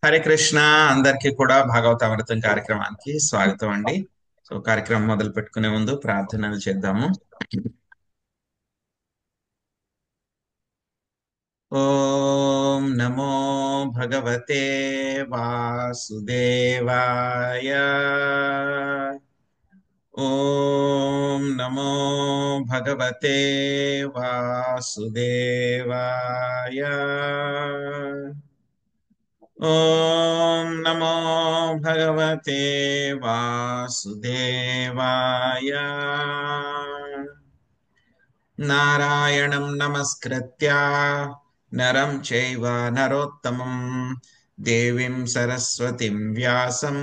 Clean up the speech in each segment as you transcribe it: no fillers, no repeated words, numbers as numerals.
హరే కృష్ణ. అందరికీ కూడా భాగవతామృతం కార్యక్రమానికి స్వాగతం అండి. సో కార్యక్రమం మొదలు పెట్టుకునే ముందు ప్రార్థనలు చేద్దాము. ఓం నమో భగవతే వాసుదేవాయ. ఓం నమో భగవతే వాసుదేవాయ. ఓం నమో భగవతే వాసుదేవాయ. నారాయణం నమస్కృత్య నరం చైవ నరోత్తమం దేవీం సరస్వతిం వ్యాసం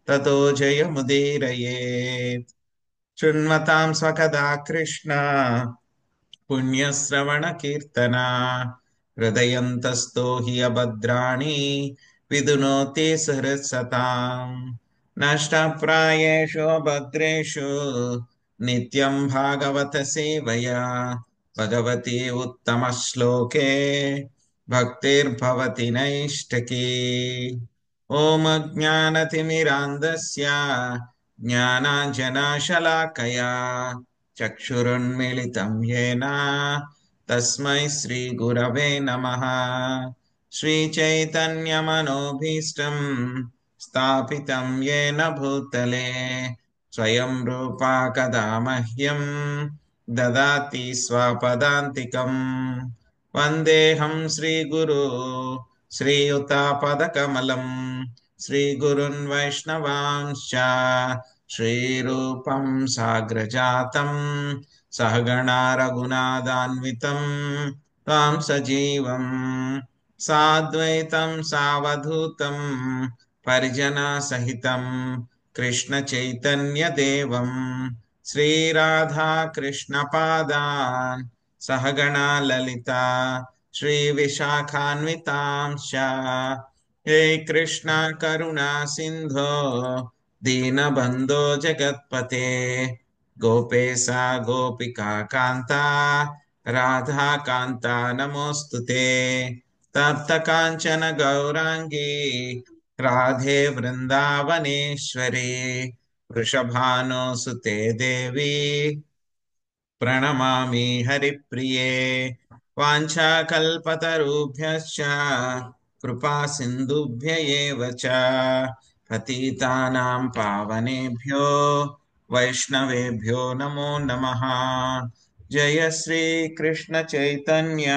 తతో జయముదీరయేత్. శృణ్వతాం స్వకదా కృష్ణ పుణ్యశ్రవణ కీర్తన హృదయంతస్థో హి అభద్రాణి విదునోతి సహృత్సతాం. నష్టప్రాయేషు భద్రేషు నిత్యం భాగవత సేవయా భగవతి ఉత్తమ శ్లోకే భక్తిర్భవతి నైష్టకీ. ఓం అజ్ఞానతిమిరాంధస్య జ్ఞానాంజనశలాకయా చక్షురున్మిళితం యేన తస్మై శ్రీగురవే నమః. శ్రీచైతన్యమనోభీష్టం స్థాపితం యేన భూతలే స్వయం రూపా కదా మహ్యం దదాతి స్వపదాంతికం. వందేహం శ్రీగురు శ్రీయుతాపదకమలం శ్రీగురున్ వైష్ణవాంశ్చ శ్రీరూపం సాగ్రజాతం సహగణా రఘునాథాన్వితం తాం సజీవం సాద్వైతం సావధూతం పరిజనా సహితం కృష్ణ చైతన్య దేవం శ్రీరాధా కృష్ణ పాదాన్ సహగణా లలిత శ్రీ విశాఖాన్వితాంశ. హే కృష్ణ కరుణా సింధో దీనబంధో జగత్పతే గోపేశ గోపికా కాంత రాధా కాంత నమోస్తుతే. తప్త కాంచన గౌరాంగీ రాధే వృందావనేశ్వరి వృషభానుసుతే దేవి ప్రణమామి హరిప్రియే. వాంఛాకల్పతరుభ్యశ్చ కృపా సింధుభ్య ఏవ చ పతితానాం పావనేభ్యో వైష్ణవేభ్యో నమో నమః. జయ శ్రీ కృష్ణ చైతన్య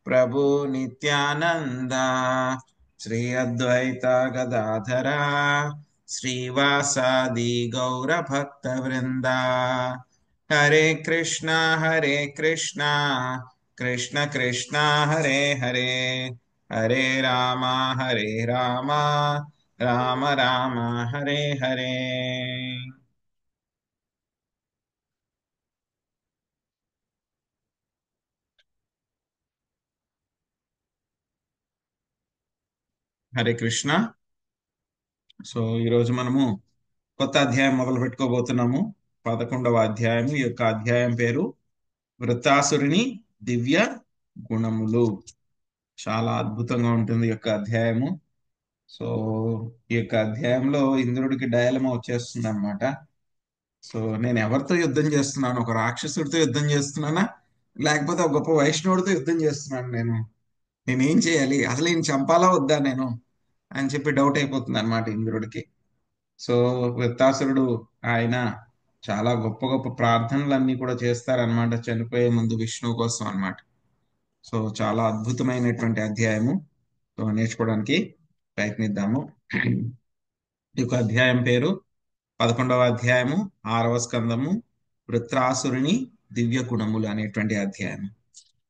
ప్రభు నిత్యానంద శ్రీ అద్వైత గదాధర శ్రీవాసాది గౌర భక్త వృంద. హరే కృష్ణ కృష్ణ కృష్ణ హరే హరే హరే రామ రామ రామ రామ హరే హరే. హరే కృష్ణ. సో ఈరోజు మనము కొత్త అధ్యాయం మొదలు పెట్టుకోబోతున్నాము. 11వ అధ్యాయం. ఈ యొక్క అధ్యాయం పేరు వృత్తాసురుని దివ్య గుణములు. చాలా అద్భుతంగా ఉంటుంది ఈ యొక్క అధ్యాయము. సో ఈ యొక్క అధ్యాయంలో ఇంద్రుడికి డయలమా వచ్చేస్తుంది అనమాట. సో నేను ఎవరితో యుద్ధం చేస్తున్నాను? ఒక రాక్షసుడితో యుద్ధం చేస్తున్నానా, లేకపోతే ఒక గొప్ప వైష్ణవుడితో యుద్ధం చేస్తున్నాను? నేనేం చేయాలి? అసలు ఈయన చంపాలా వద్దా నేను అని చెప్పి డౌట్ అయిపోతుంది అనమాట ఇంద్రుడికి. సో వృత్తాసురుడు ఆయన చాలా గొప్ప గొప్ప ప్రార్థనలన్నీ కూడా చేస్తారనమాట చనిపోయే ముందు విష్ణువు కోసం అన్నమాట. సో చాలా అద్భుతమైనటువంటి అధ్యాయము. సో నేర్చుకోవడానికి ప్రయత్నిద్దాము. ఈ యొక్క అధ్యాయం పేరు 11వ అధ్యాయము 6వ స్కందము వృత్రాసురుని దివ్య గుణములు అనేటువంటి అధ్యాయం.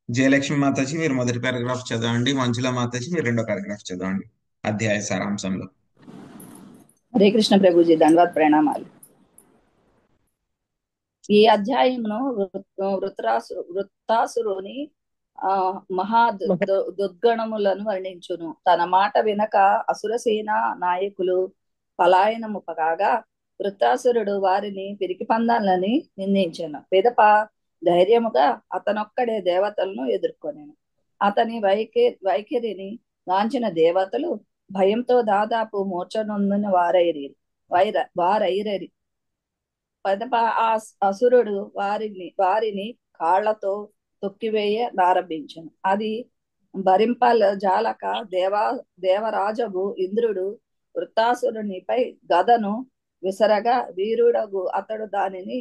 జయలక్ష్మి మాతాజీ మీరు మొదటి పారాగ్రాఫ్ చదవండి. మంజుల మాతాజీ మీరు రెండో పారాగ్రాఫ్ చదవండి అధ్యాయ సారాంశంలో. హరే కృష్ణ ప్రభుజీ, ధన్యవాద ప్రణామాలు. ఈ అధ్యాయమును వృత్తాసురుని మహా దుర్గణములను వర్ణించును. తన మాట వినక అసురసేన నాయకులు పలాయనము కాగా వృత్తాసురుడు వారిని పిరికి పందాలని నిందించాను. పిదప ధైర్యముగా అతనొక్కడే దేవతలను ఎదుర్కొనేను. అతని వైఖరిని గాంచిన దేవతలు భయంతో దాదాపు మూర్ఛనొందిన వారైరరి. పదప ఆ అసురుడు వారిని కాళ్లతో తొక్కివేయ ప్రారంభించను. అది భరింపల జాలక దేవరాజగు ఇంద్రుడు వృత్తాసురునిపై గదను విసరగా వీరుడగు అతడు దానిని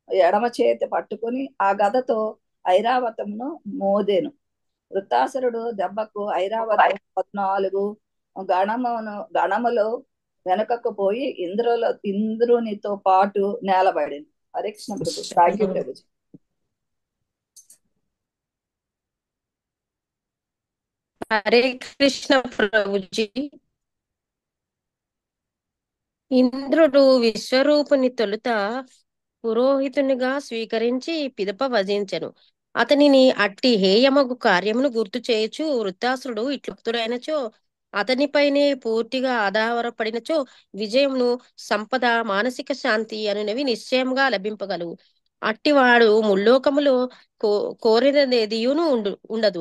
ఎడమ చేతి పట్టుకుని ఆ గదతో ఐరావతమును మోదెను. వృత్తాసురుడు దెబ్బకు ఐరావతం 14 గణములు వెనుకకు పోయి ఇంద్రునితో పాటు నేలబడింది. హరే కృష్ణ ప్రభు. Thank you Prabhuji. హరే కృష్ణ ప్రభుజీ. ఇంద్రుడు విశ్వరూపుని తొలుత పురోహితునిగా స్వీకరించి పిదప వజించెను. అతనిని అట్టి హేయమగు కార్యమును గుర్తు చేయొచ్చు వృత్తాసురుడు ఇట్లుక్తుడైనచో అతనిపైనే పూర్తిగా ఆధారపడినచో విజయమును, సంపద, మానసిక శాంతి అనునవి నిశ్చయంగా లభింపగలవు. అట్టివాడు ముల్లోకములో కోరినదేదియును ఉండదు.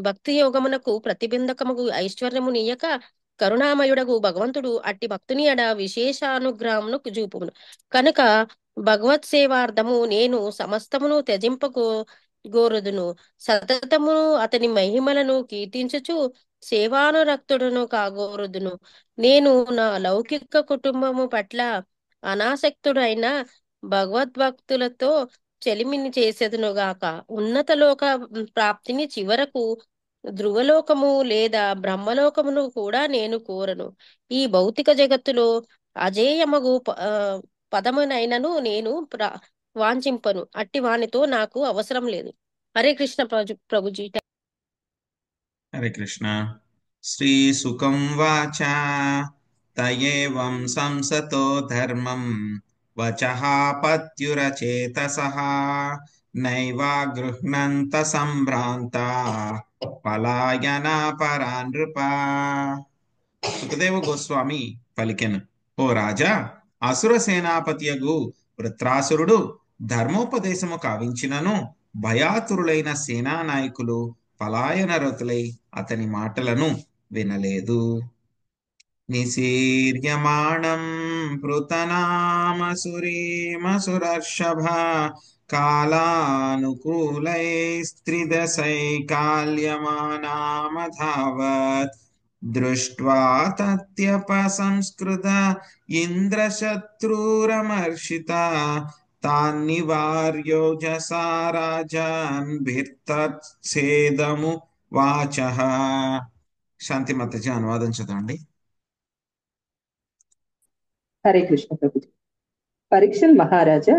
భక్తి యోగమునకు ప్రతిబంధకముగు ఐశ్వర్యము నీయక కరుణామయుడగు భగవంతుడు అట్టి భక్తుని ఎడ విశేషానుగ్రహమును చూపును. కనుక భగవత్ సేవార్థము నేను సమస్తమును గోరుదును. సతతమును అతని మహిమలను కీర్తించుచు సేవానురక్తుడును కాగోరుదును. నేను నా లౌకిక కుటుంబము పట్ల అనాసక్తుడైన భగవద్భక్తులతో చెలిమిని చేసేదునుగాక. ఉన్నత లోక ప్రాప్తిని చివరకు ధ్రువలోకము లేదా బ్రహ్మలోకమును కూడా నేను కోరను. ఈ భౌతిక జగత్తులో అజేయమగు పదమునైనను నేను వాంఛింపను. అట్టి వానితో నాకు అవసరం లేదు. హరే కృష్ణ ప్రభుజీ. హరే కృష్ణ. శ్రీ సుఖం వాచ తయేవం సంసతో ధర్మం వచః పత్యురచేతసః నైవా గృహ్ణంత సంభ్రాంతా పలాయనా పరా నృప. సుఖదేవ గోస్వామి పలికెను, ఓ రాజా, అసుర సేనాపతియగు వృత్రాసురుడు ధర్మోపదేశము కావించినను భయాతురులైన సేనా నాయకులు పలాయన రతులై అతని మాటలను వినలేదు. నిశీర్యమాణం పృతనామసురీమసురర్షభ కాలానుకూలైస్త్రిదశైకాల్యమానామధావత్ దృష్ట్వా తత్యపసంస్కృత ఇంద్రశత్రురమర్షిత తాన్నివార్యోజసా రాజాన్భిర్తత్సేదము వాచః. శాంతి మాతాజీ అనువాదం చదవండి. హరే కృష్ణ ప్రభుజీ. పరీక్షల్ మహారాజా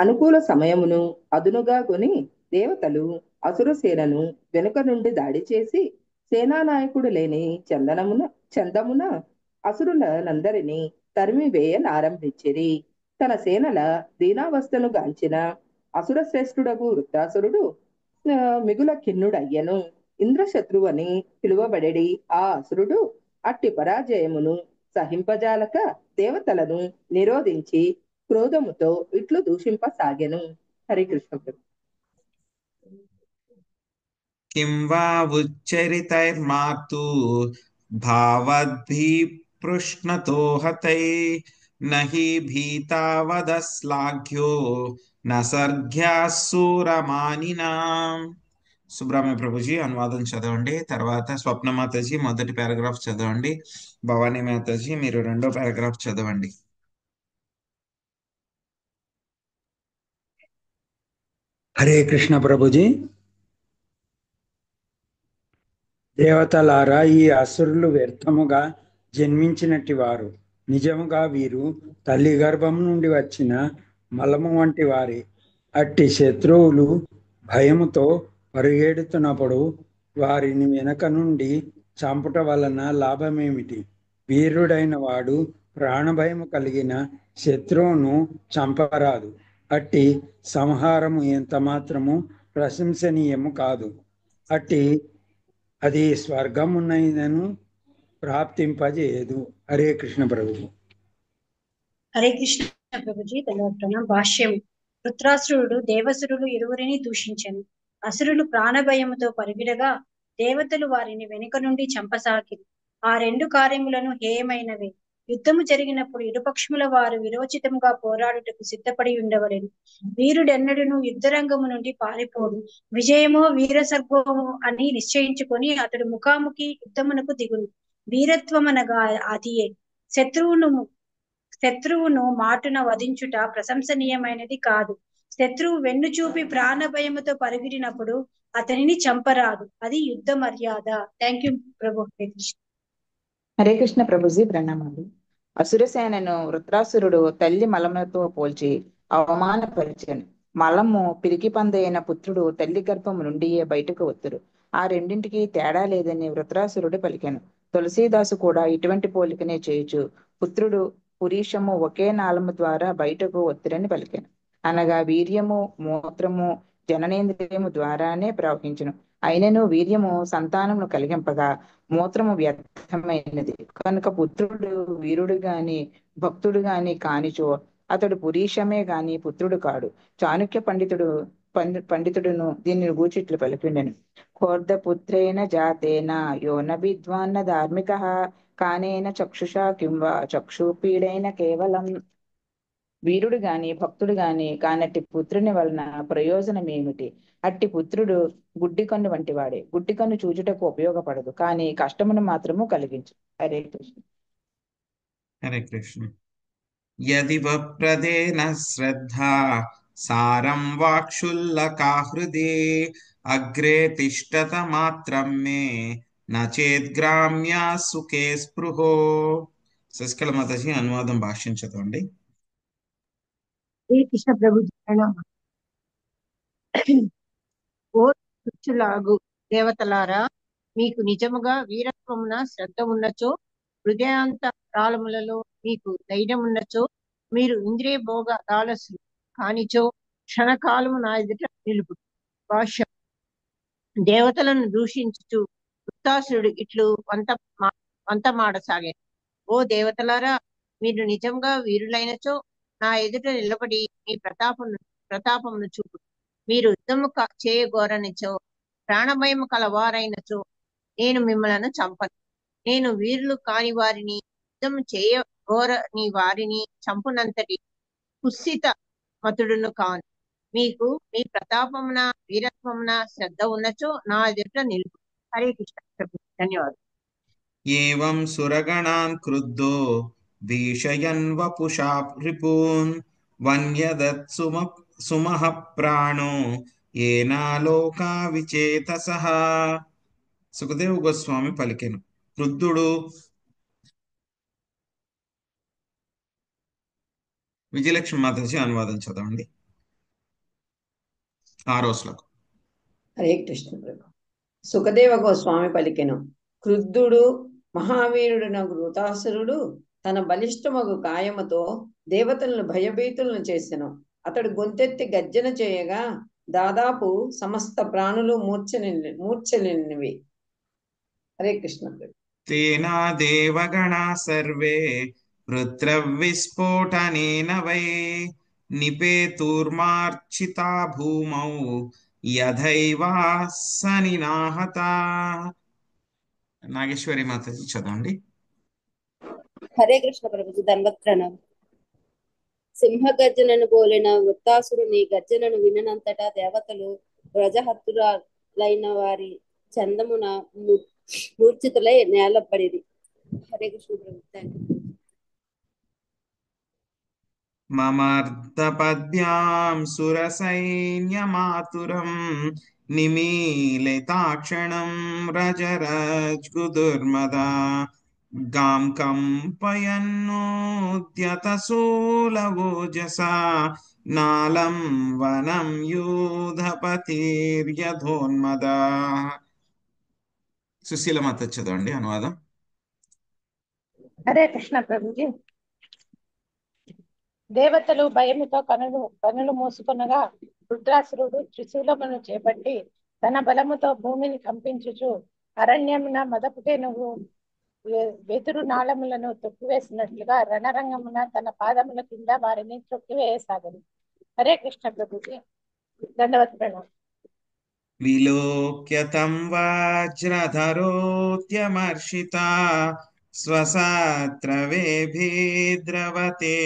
అనుకూల సమయమును అదునుగా కొని దేవతలు అసుర సేనను వెనుక నుండి దాడి చేసి సేనానాయకుడు లేని చందమున అసురులందరినీ తరిమివేయనారంభించిరి. తన సేనల దీనావస్థను గాంచిన అసుర శ్రేష్ఠుడగు వృత్తాసురుడు మిగుల ఖిన్నుడయ్యను. ఇంద్రశత్రువు అని పిలువబడేడి ఆ అసురుడు అట్టి పరాజయమును సహింపజాలక దేవతలను నిరోధించి క్రోధముతో ఇట్లు దూషింపసాగెను. హరే కృష్ణ ప్రభు. కిం వా ఉచ్చరితైర్మాతు భావద్భిపృష్ణతో హతై నహి భీతావదశ్లాఘ్యో నసర్ఘ్యాసూరమానినాం. సుబ్రహ్మణ్య ప్రభుజీ అనువాదం చదవండి. తర్వాత స్వప్న మాతాజీ మొదటి పారాగ్రాఫ్ చదవండి. భవానీ మాతాజీ మీరు రెండో పారాగ్రాఫ్ చదవండి. హరే కృష్ణ ప్రభుజీ. దేవతలారా, ఈ అసురులు వ్యర్థముగా జన్మించినట్టి వారు. నిజముగా వీరు తల్లి గర్భం నుండి వచ్చిన మలము వంటి వారి. అట్టి శత్రువులు భయముతో పరుగెడుతున్నప్పుడు వారిని వెనక నుండి చంపుట వలన లాభమేమిటి? వీరుడైన వాడు ప్రాణభయము కలిగిన శత్రువును చంపరాదు. అట్టి సంహారము ఎంత మాత్రము ప్రశంసనీయము కాదు. అది స్వర్గమునైనను ప్రాప్తింపజేయదు. హరే కృష్ణ ప్రభుజీ. హరే కృష్ణ ప్రభుజీ. భాష్యం. వృత్రాసురుడు దేవసురులు ఇరువురిని దూషించెను. అసురులు ప్రాణభయముతో పరిగిడగా దేవతలు వారిని వెనుక నుండి చంపసాగిరి. ఆ రెండు కార్యములను హేయమైనవే. యుద్ధము జరిగినప్పుడు ఇరుపక్షముల వారు విరోచితముగా పోరాడుటకు సిద్ధపడి ఉండవలెను. వీరుడెన్నడును యుద్ధరంగము నుండి పారిపోడు. విజయమో వీరసర్గము అని నిశ్చయించుకొని అతడు ముఖాముఖి యుద్ధమునకు దిగును. వీరత్వమనగా అదియే. శత్రువును మాటున వధించుట ప్రశంసనీయమైనది కాదు. శత్రువు వెన్ను చూపి ప్రాణభయముతో పరిగిడినప్పుడు అతనిని చంపరాదు. అది యుద్ధ మర్యాద. థ్యాంక్ యూ ప్రభు. హరే కృష్ణ ప్రభుజీ ప్రణామాలు. అసురసేనను వృత్రాసురుడు తల్లి మలములతో పోల్చి అవమానపరిచాను. మలము పిరికి పందైన పుత్రుడు తల్లి గర్భము నుండియే బయటకు వత్తురు. ఆ రెండింటికి తేడా లేదని వృత్రాసురుడు పలికాను. తులసీదాసు కూడా ఇటువంటి పోలికనే చేయుచు పుత్రుడు పురీషము ఒకే నాళము ద్వారా బయటకు వత్తురని పలికాను. అనగా వీర్యము మూత్రము జననేంద్రియము ద్వారానే ప్రవహించును. అయినను వీర్యము సంతానమును కలిగింపగా మూత్రము వ్యర్థమైనది కనుక పుత్రుడు వీరుడు గాని భక్తుడు గాని కానిచో అతడు పురీషమే గాని పుత్రుడు కాడు. చాణుక్య పండితుడును దీనిని గూచిట్లు పలికిండెను. కోర్ధపుత్రేణ జాతేన యోన విద్వాన్న ధార్మిక కానేన చక్షుషా కింవా చక్షుపీడైన కేవలం. వీరుడు గాని భక్తుడు గాని కానట్టి పుత్రుని వలన ప్రయోజనమేమిటి? అట్టి పుత్రుడు గుడ్డి కన్ను వంటి వాడే. గుడ్డి కన్ను చూచుటకు ఉపయోగపడదు, కానీ కష్టమును మాత్రము కలిగించు. హరే కృష్ణ. హరే కృష్ణ. యది వప్రదేన శ్రద్ధా సారం వాక్షుల్లకా హృది అగ్రే తిష్టత మాత్రం మే నచేద్గ్రామ్యా సుఖే స్పృహో. శశికళ మాతాజీ అనువాదం భాషించదండి. హరే కృష్ణ ప్రభుజీ ప్రణామం. ఓ తుచ్చులాగు దేవతలారా, మీకు నిజముగా వీరత్వమున శ్రద్ధ ఉన్నచో, హృదయాంతరాళములలో మీకు ధైర్యం ఉన్నచో, మీరు ఇంద్రియ భోగ దాలసు కానిచో క్షణకాలము నా ఎదుట నిలుపు. భాష్యం. దేవతలను దూషించుచు వృత్తాసురుడు ఇట్లు వంతమాడసాగాడు. ఓ దేవతలారా, మీరు నిజంగా వీరులైనచో నా ఎదుట నిలబడి మీ ప్రతాపమును చూపు. మీరు యుద్ధము చేయగోరనిచో, ప్రాణభయము కలవారైనచో నేను మిమ్మలను చంపను. నేను వీరులు కాని వారిని, యుద్ధము చేయగోరని వారిని చంపునంతటి కుత్సిత మతుడును కాను. మీకు మీ ప్రతాపమున వీరత్వమున శ్రద్ధ ఉన్నచో నా ఎదుట నిలుపు. హరే కృష్ణ ప్రభు. ధన్యవాదాలు. ఏవం సురగణాన్ క్రుద్ధో భీషయన్ వపుషా రిపూన్ వన్యదత్ సుమః ప్రాణో ఏనాలోకా విచేతసః. సుఖదేవ గోస్వామి పలికెను. క్రుద్ధుడు విజయలక్ష్మి మాతాజీ అనువాదం చదవండి. 6వ శ్లోకం. హరే కృష్ణ ప్రభు. సుఖదేవ గోస్వామి పలికెను. క్రుద్ధుడు మహావీరుడునగు వృతాసురుడు తన బలిష్టమగు కాయముతో దేవతలను భయభీతులను చేసెను. అతడు గొంతెత్తి గర్జన చేయగా దాదాపు సమస్త ప్రాణులు మూర్ఛలినవి. హరే కృష్ణ ప్రభు. తేనా దేవగణా సర్వే వృత్రవిస్ఫోటనేన వై నిపేతుర్మార్చితా భూమౌ యథైవాసనినాహతా. నాగేశ్వరి మాతాజీ చదవండి. హరే కృష్ణ ప్రభుజీ ధన్వత్ ప్రణామం. సింహ గర్జనను పోలిన వృత్తాసురుని గర్జనను విననంతటా దేవతలు వ్రజహత్తులైన వారి చందమున మూర్ఛితులై నేలపడిది. హరే కృష్ణ ప్రభు. Thank you. మమర్ధపద్యాం సురసైన్యమాతురం నిమీలితాక్షణం రజరజ్గుదుర్మదా గాం కంపయన్నోద్యతశూలవోజసా నాలం వనం యూధపతిర్యధోన్మదా. సుశీల మాత చదవండి అనువాదం. హరే కృష్ణ ప్రభుజీ. దేవతలు భయముతో కనులు మూసుకొనగా రుద్రాసురుడు త్రిశూలమును చేపట్టి తన బలముతో భూమిని కంపించుచు అరణ్యమున మదపుటేనుగు వెదురు నాళములను తొక్కివేసినట్లుగా రణరంగమున తన పాదముల కింద వారిని తొక్కివేయసాగదు. హరే కృష్ణ ప్రభుజీ దండవత్ ప్రణామం. విలోక్య తం వజ్రధరోత్యమర్షితా స్వసత్రవేభిద్రవతే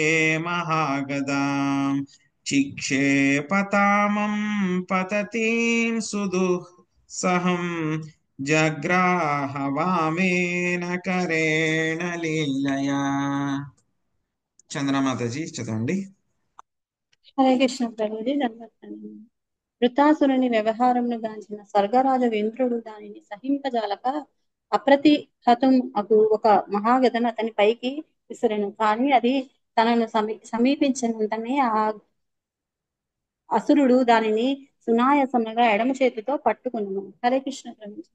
మహాగదాం చిక్షేపతామం పతతీం సుదుఃసహం జగ్రాహ వామేన కరేణ లీలయా. చంద్రమాతాజీ చదవండి. హరే కృష్ణ ప్రభుజీ దండవత్ప్రణామం. వృత్తాసురుని వ్యవహారమును గాంచిన స్వర్గరాజు ఇంద్రుడు దానిని సహింపజాలక అప్రతిహతం అగు ఒక మహాగదను అతని పైకి విసిరెను. కానీ అది తనను సమీపించిన వెంటనే ఆ అసురుడు దానిని సునాయాసముగా ఎడమ చేతితో పట్టుకున్నాను. హరే కృష్ణ ప్రభుజీ.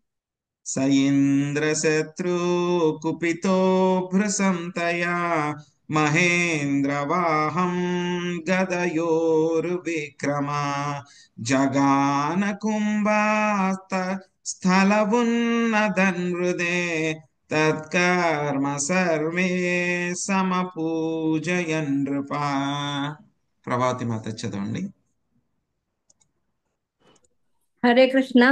స ఇంద్రశత్రు కుపితో భృసంతయా మహేంద్రవాహం గదయోర్విక్రమా జగాన కుంభాస్త స్థలవున్నదన్హృదే తత్కర్మ సర్వే సమపూజయన్ నృపా. ప్రభావతి మాత చదవండి. హరే కృష్ణ.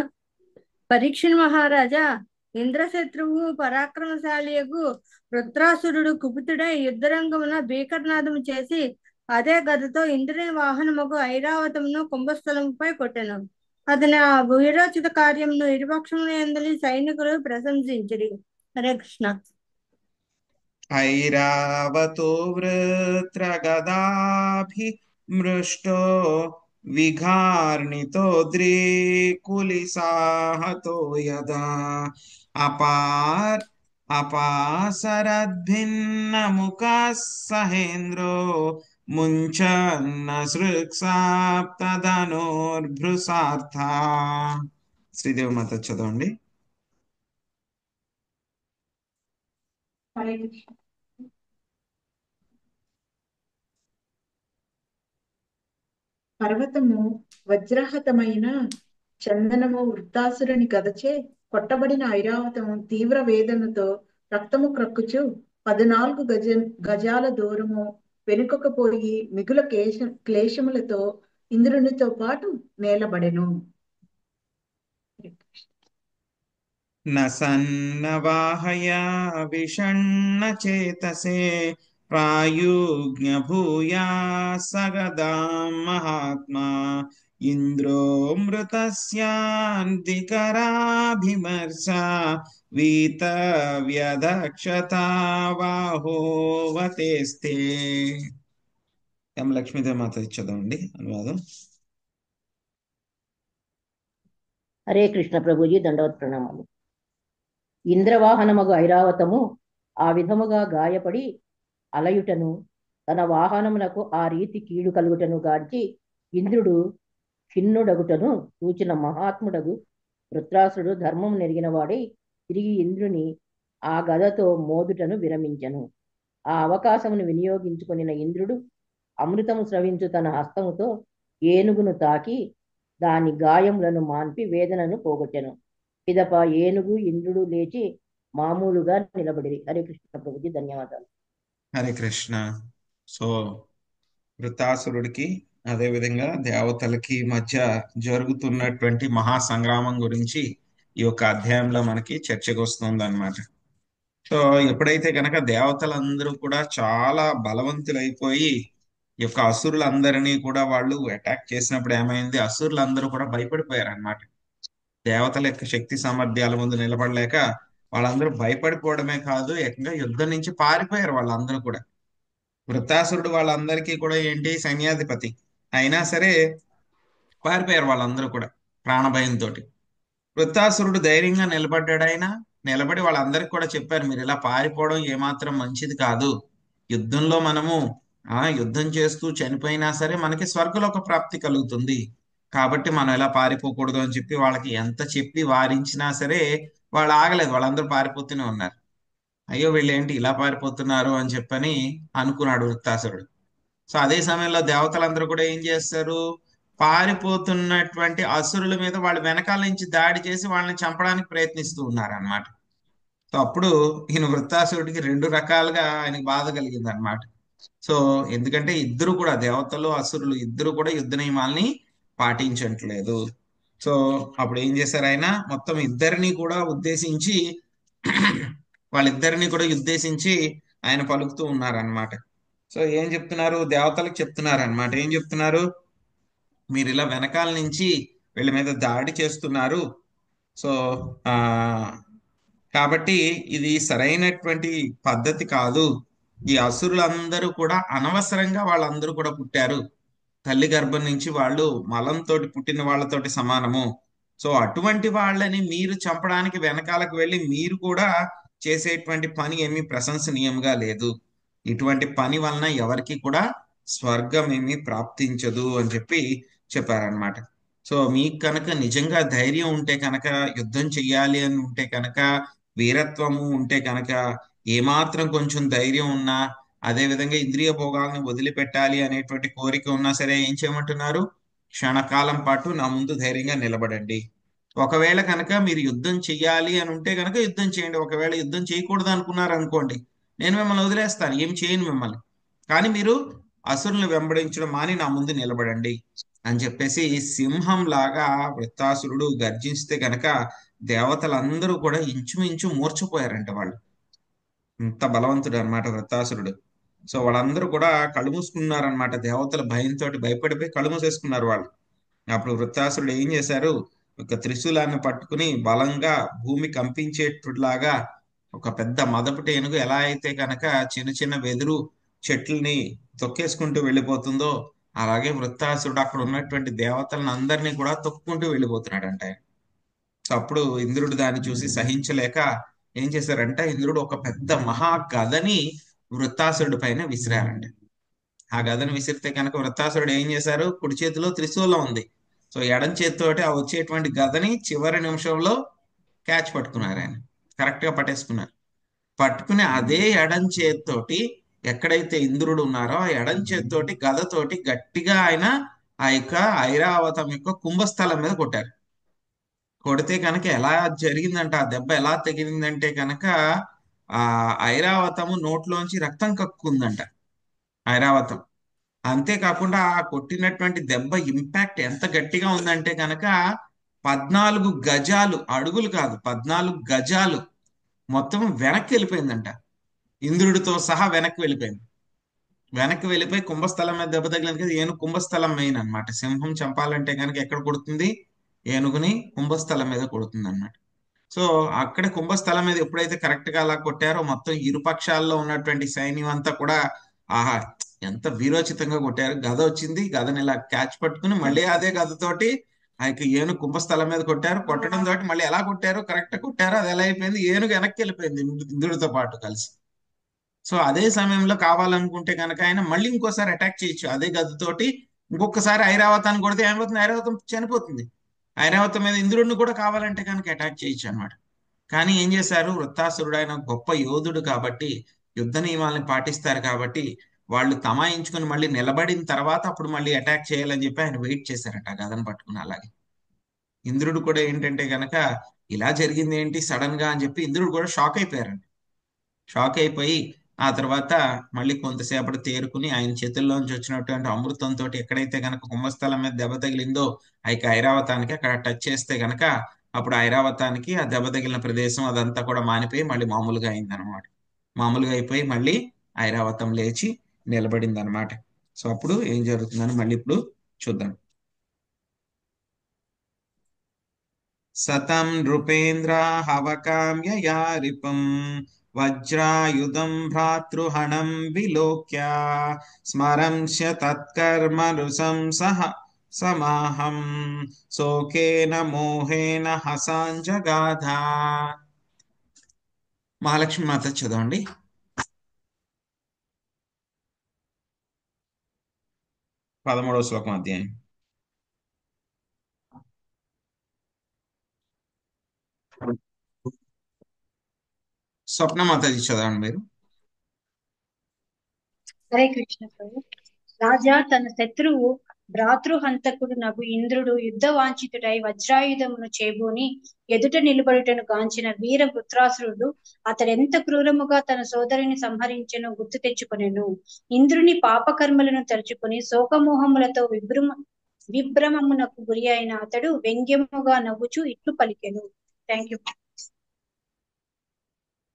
పరీక్షణ్ మహారాజా, ఇంద్రశత్రువు పరాక్రమశాలియగు వృత్రాసురుడు కుపితుడై యుద్ధరంగమున భీకరనాదము చేసి అదే గదతో ఇంద్రుని వాహనముకు ఐరావతమును కుంభస్థలముపై కొట్టెను. అతని ఆ వీరోచిత కార్యమును ఇరుపక్షముల యందలి సైనికులు ప్రశంసించిరి. హరే కృష్ణ. ఐరావతో వృత్రగదాభిమృష్టో విఘార్ణితో ద్రికులిసాహతో యదా అపాసరద్భిన్నముఖः సహేంద్రో ముంచన్న సృక్సాప్తధనుర్భృసార్థా. శ్రీదేవి మాత చదవండి. హరే కృష్ణ. పర్వతము వజ్రహతమైన చందనము వృత్తాసురుని గదచే కొట్టబడిన ఐరావతము తీవ్ర వేదనతో రక్తము క్రక్కుచు 14 గజాల దూరము వెనుకకు పోయి మిగుల క్లేశములతో ఇంద్రునితో పాటు నేలబడెను. నసన్నవాహయా విషణ్ణ చేతసే ప్రాయుజ్ఞ భూయా సగదాం మహాత్మా ఇంద్రో మృతస్యాందికరాభిమర్శ వీత వ్యధక్షతావాహోవతేస్తే. ఎం లక్ష్మీదేవి మాత చదవండి అనువాదం. హరే కృష్ణ ప్రభుజీ దండవత్ ప్రణామాలు. ఇంద్రవాహనమగు ఐరావతము ఆ విధముగా గాయపడి అలయుటను తన వాహనమునకు ఆ రీతి కీడు కలుగుటను గాంచి ఇంద్రుడు ఖిన్నుడగుటను చూచిన మహాత్ముడగు వృత్రాసుడు ధర్మము నెరిగిన వాడై తిరిగి ఇంద్రుని ఆ గదతో మోదుటను విరమించను. ఆ అవకాశమును వినియోగించుకొనిన ఇంద్రుడు అమృతము స్రవించు తన హస్తముతో ఏనుగును తాకి దాని గాయములను మాన్పి వేదనను పోగొట్టెను. పిదప ఏనుగు ఇంద్రుడు లేచి మామూలుగా నిలబడిరి. హరే కృష్ణ ప్రభుజీ ధన్యవాదాలు. హరే కృష్ణ. సో వృత్తాసురుడికి అదేవిధంగా దేవతలకి మధ్య జరుగుతున్నటువంటి మహాసంగ్రామం గురించి ఈ యొక్క అధ్యాయంలో మనకి చర్చకు వస్తుంది అనమాట. సో ఎప్పుడైతే కనుక దేవతలందరూ కూడా చాలా బలవంతులైపోయి ఈ యొక్క అసురులందరినీ కూడా వాళ్ళు అటాక్ చేసినప్పుడు ఏమైంది, అసురులందరూ కూడా భయపడిపోయారు అనమాట. దేవతల యొక్క శక్తి సామర్థ్యాల ముందు నిలబడలేక వాళ్ళందరూ భయపడిపోవడమే కాదు, ఏకంగా యుద్ధం నుంచి పారిపోయారు వాళ్ళందరూ కూడా. వృత్తాసురుడు వాళ్ళందరికీ కూడా ఏంటి సైన్యాధిపతి అయినా సరే పారిపోయారు వాళ్ళందరూ కూడా ప్రాణభయంతో. వృత్తాసురుడు ధైర్యంగా నిలబడ్డాడు. ఆయన నిలబడి వాళ్ళందరికీ కూడా చెప్పారు, మీరు ఇలా పారిపోవడం ఏమాత్రం మంచిది కాదు. యుద్ధంలో మనము యుద్ధం చేస్తూ చనిపోయినా సరే మనకి స్వర్గలోక ప్రాప్తి కలుగుతుంది, కాబట్టి మనం ఎలా పారిపోకూడదు అని చెప్పి వాళ్ళకి ఎంత చెప్పి వారించినా సరే వాళ్ళు ఆగలేదు. వాళ్ళందరూ పారిపోతూనే ఉన్నారు. అయ్యో వీళ్ళు ఏంటి ఇలా పారిపోతున్నారు అని చెప్పని అనుకున్నాడు వృత్తాసురుడు. సో అదే సమయంలో దేవతలందరూ కూడా ఏం చేస్తారు, పారిపోతున్నటువంటి అసురుల మీద వాళ్ళు వెనకాల నుంచి దాడి చేసి వాళ్ళని చంపడానికి ప్రయత్నిస్తూ ఉన్నారు అనమాట. సో అప్పుడు ఈయన వృత్తాసురుడికి 2 రకాలుగా ఆయనకి బాధ కలిగింది అనమాట. సో ఎందుకంటే ఇద్దరు కూడా దేవతలు అసురులు ఇద్దరు కూడా యుద్ధ నియమాల్ని పాటించట్లేదు. సో అప్పుడు ఏం చేశారు ఆయన మొత్తం ఇద్దరిని కూడా ఉద్దేశించి వాళ్ళిద్దరిని కూడా ఉద్దేశించి ఆయన పలుకుతూ ఉన్నారనమాట. సో ఏం చెప్తున్నారు, దేవతలకు చెప్తున్నారు అనమాట. ఏం చెప్తున్నారు, మీరు ఇలా వెనకాల నుంచి వీళ్ళ మీద దాడి చేస్తున్నారు. సో ఆ కాబట్టి ఇది సరైనటువంటి పద్ధతి కాదు. ఈ అసురులందరూ కూడా అనవసరంగా వాళ్ళందరూ కూడా పుట్టారు. తల్లి గర్భం నుంచి వాళ్ళు మలంతో పుట్టిన వాళ్ళతోటి సమానము. సో అటువంటి వాళ్ళని మీరు చంపడానికి వెనకాలకు వెళ్ళి మీరు కూడా చేసేటువంటి పని ఏమీ ప్రశంసనీయంగా లేదు. ఇటువంటి పని వలన ఎవరికి కూడా స్వర్గం ఏమీ ప్రాప్తించదు అని చెప్పి చెప్పారనమాట. సో మీకు కనుక నిజంగా ధైర్యం ఉంటే కనుక, యుద్ధం చెయ్యాలి అని ఉంటే కనుక, వీరత్వము ఉంటే కనుక, ఏమాత్రం కొంచెం ధైర్యం ఉన్నా, అదే విధంగా ఇంద్రియ భోగాలను వదిలిపెట్టాలి అనేటువంటి కోరిక ఉన్నా సరే ఏం చేయమంటున్నారు, క్షణకాలం పాటు నా ముందు ధైర్యంగా నిలబడండి. ఒకవేళ కనుక మీరు యుద్ధం చెయ్యాలి అని ఉంటే కనుక యుద్ధం చేయండి. ఒకవేళ యుద్ధం చేయకూడదు అనుకున్నారు అనుకోండి, నేను మిమ్మల్ని వదిలేస్తాను, ఏం చేయను మిమ్మల్ని. కానీ మీరు అసురులను వెంబడించడం మాని నా ముందు నిలబడండి అని చెప్పేసి సింహం లాగా వృత్తాసురుడు గర్జిస్తే గనక దేవతలందరూ కూడా ఇంచుమించు మూర్ఛపోయారంట. వాళ్ళు ఇంత బలవంతుడు అనమాట వృత్తాసురుడు. సో వాళ్ళందరూ కూడా కళ్ళు మూసుకున్నారనమాట. దేవతల భయంతో భయపడిపోయి కళ్ళు మూసేసుకున్నారు వాళ్ళు. అప్పుడు వృత్తాసురుడు ఏం చేశారు, ఒక త్రిశూలాన్ని పట్టుకుని బలంగా భూమి కంపించేట్లాగా ఒక పెద్ద మదపుటి ఏనుగు ఎలా అయితే కనుక చిన్న చిన్న వెదురు చెట్లని తొక్కేసుకుంటూ వెళ్ళిపోతుందో, అలాగే వృత్తాసురుడు అక్కడ ఉన్నటువంటి దేవతలను అందరినీ కూడా తొక్కుకుంటూ వెళ్ళిపోతున్నాడంట. సో అప్పుడు ఇంద్రుడు దాన్ని చూసి సహించలేక ఏం చేశారంటే, ఇంద్రుడు ఒక పెద్ద మహా గదని వృత్తాసురుడి పైన విసిరారంట. ఆ గదని విసిరితే కనుక వృత్తాసురుడు ఏం చేశారు, కుడి చేతిలో త్రిశూలం ఉంది. సో ఎడం చేతితోటి ఆ వచ్చేటువంటి గదని చివరి నిమిషంలో క్యాచ్ పట్టుకున్నారు. ఆయన కరెక్ట్ గా పట్టేసుకున్నారు. పట్టుకుని అదే ఎడం చేతితోటి ఎక్కడైతే ఇంద్రుడు ఉన్నారో ఆ ఎడం చేతితోటి గదతోటి గట్టిగా ఆయన ఆ యొక్క ఐరావతం యొక్క కుంభస్థలం మీద కొట్టారు. కొడితే కనుక ఎలా జరిగిందంట, ఆ దెబ్బ ఎలా తగిలిందంటే కనుక ఆ ఐరావతము నోట్లోంచి రక్తం కక్కుందంట. ఐరావతం అంతేకాకుండా ఆ కొట్టినటువంటి దెబ్బ ఇంపాక్ట్ ఎంత గట్టిగా ఉందంటే కనుక 14 గజాలు, అడుగులు కాదు 14 గజాలు మొత్తం వెనక్కి వెళ్ళిపోయిందంట. ఇంద్రుడితో సహా వెనక్కి వెళ్ళిపోయింది. వెనక్కి వెళ్ళిపోయి కుంభస్థలం మీద దెబ్బ తగిలింది కదా. ఏనుగు కుంభస్థలం మెయిన్ అనమాట. సింహం చంపాలంటే కనుక ఎక్కడ కొడుతుంది, ఏనుగుని కుంభస్థలం మీద కొడుతుంది అనమాట. సో అక్కడ కుంభస్థలం మీద ఎప్పుడైతే కరెక్ట్ గా అలా కొట్టారో మొత్తం ఇరుపక్షాల్లో ఉన్నటువంటి సైన్యం అంతా కూడా ఆహా ఎంత వీరోచితంగా కొట్టారు. గద వచ్చింది, గదని ఇలా క్యాచ్ పట్టుకుని మళ్ళీ అదే గదతోటి ఆ యొక్క ఏనుగు కుంభస్థలం మీద కొట్టారు. కొట్టడం తోటి మళ్ళీ ఎలా కొట్టారో కరెక్ట్ కొట్టారో అది ఎలా అయిపోయింది, ఏనుగు వెనక్కి వెళ్ళిపోయింది ఇంద్రుడితో పాటు కలిసి. సో అదే సమయంలో కావాలనుకుంటే కనుక ఆయన మళ్ళీ ఇంకోసారి అటాక్ చేయొచ్చు అదే గదతోటి. ఇంకొకసారి ఐరావతాన్ని కొడితే ఏమవుతుంది, ఐరావతం చనిపోతుంది. ఐరావతం మీద ఇంద్రుడిని కూడా కావాలంటే కనుక అటాక్ చేయొచ్చు అనమాట. కానీ ఏం చేశారు, వృత్తాసురుడు ఆయన గొప్ప యోధుడు కాబట్టి, యుద్ధ నియమాలను పాటిస్తారు కాబట్టి వాళ్ళు తమాయించుకుని మళ్ళీ నిలబడిన తర్వాత అప్పుడు మళ్ళీ అటాక్ చేయాలని చెప్పి ఆయన వెయిట్ చేశారట గదను పట్టుకుని. అలాగే ఇంద్రుడు కూడా ఏంటంటే గనక ఇలా జరిగింది ఏంటి సడన్ గా అని చెప్పి ఇంద్రుడు కూడా షాక్ అయిపోయారండి. షాక్ అయిపోయి ఆ తర్వాత మళ్ళీ కొంతసేపటి తేరుకుని ఆయన చేతుల్లోంచి వచ్చినటువంటి అమృతంతో ఎక్కడైతే గనక కుంభస్థలం మీద దెబ్బ తగిలిందో ఆ యొక్క ఐరావతానికి అక్కడ టచ్ చేస్తే గనక అప్పుడు ఐరావతానికి ఆ దెబ్బ తగిలిన ప్రదేశం అదంతా కూడా మానిపోయి మళ్ళీ మామూలుగా అయింది అనమాట. మామూలుగా అయిపోయి మళ్ళీ ఐరావతం లేచి నిలబడింది అనమాట. సో అప్పుడు ఏం జరుగుతుందని మళ్ళీ ఇప్పుడు చూద్దాం. సతం నృపేంద్ర హవకామ్యయా రిపం వజ్రాయుధం భ్రాతృహణం విలోక్య స్మరంస్య తత్కర్మరుసం సహ సమాహం శోకేన మోహేన హసాంజగాధ. మహాలక్ష్మి మాత చదవండి. 13వ శ్లోకం అధ్యాయం. స్వప్న మాతాజీ చదవండి మీరు. హరే కృష్ణ ప్రభు. రాజా తన శత్రువు భ్రాతృహంతకుడు నగు ఇంద్రుడు యుద్ధ వాంఛితుడై వజ్రాయుధమును చేబూని ఎదుట నిలబడుటను గాంచిన వీర వృత్రాసురుడు అతడెంత క్రూరముగా తన సోదరుని సంహరించెను గుర్తు తెచ్చుకొనెను. ఇంద్రుని పాపకర్మలను తలుచుకుని శోకమోహములతో విభ్రమమునకు గురి అయిన అతడు వ్యంగ్యముగా నవ్వుచూ ఇట్లు పలికెను. Thank you.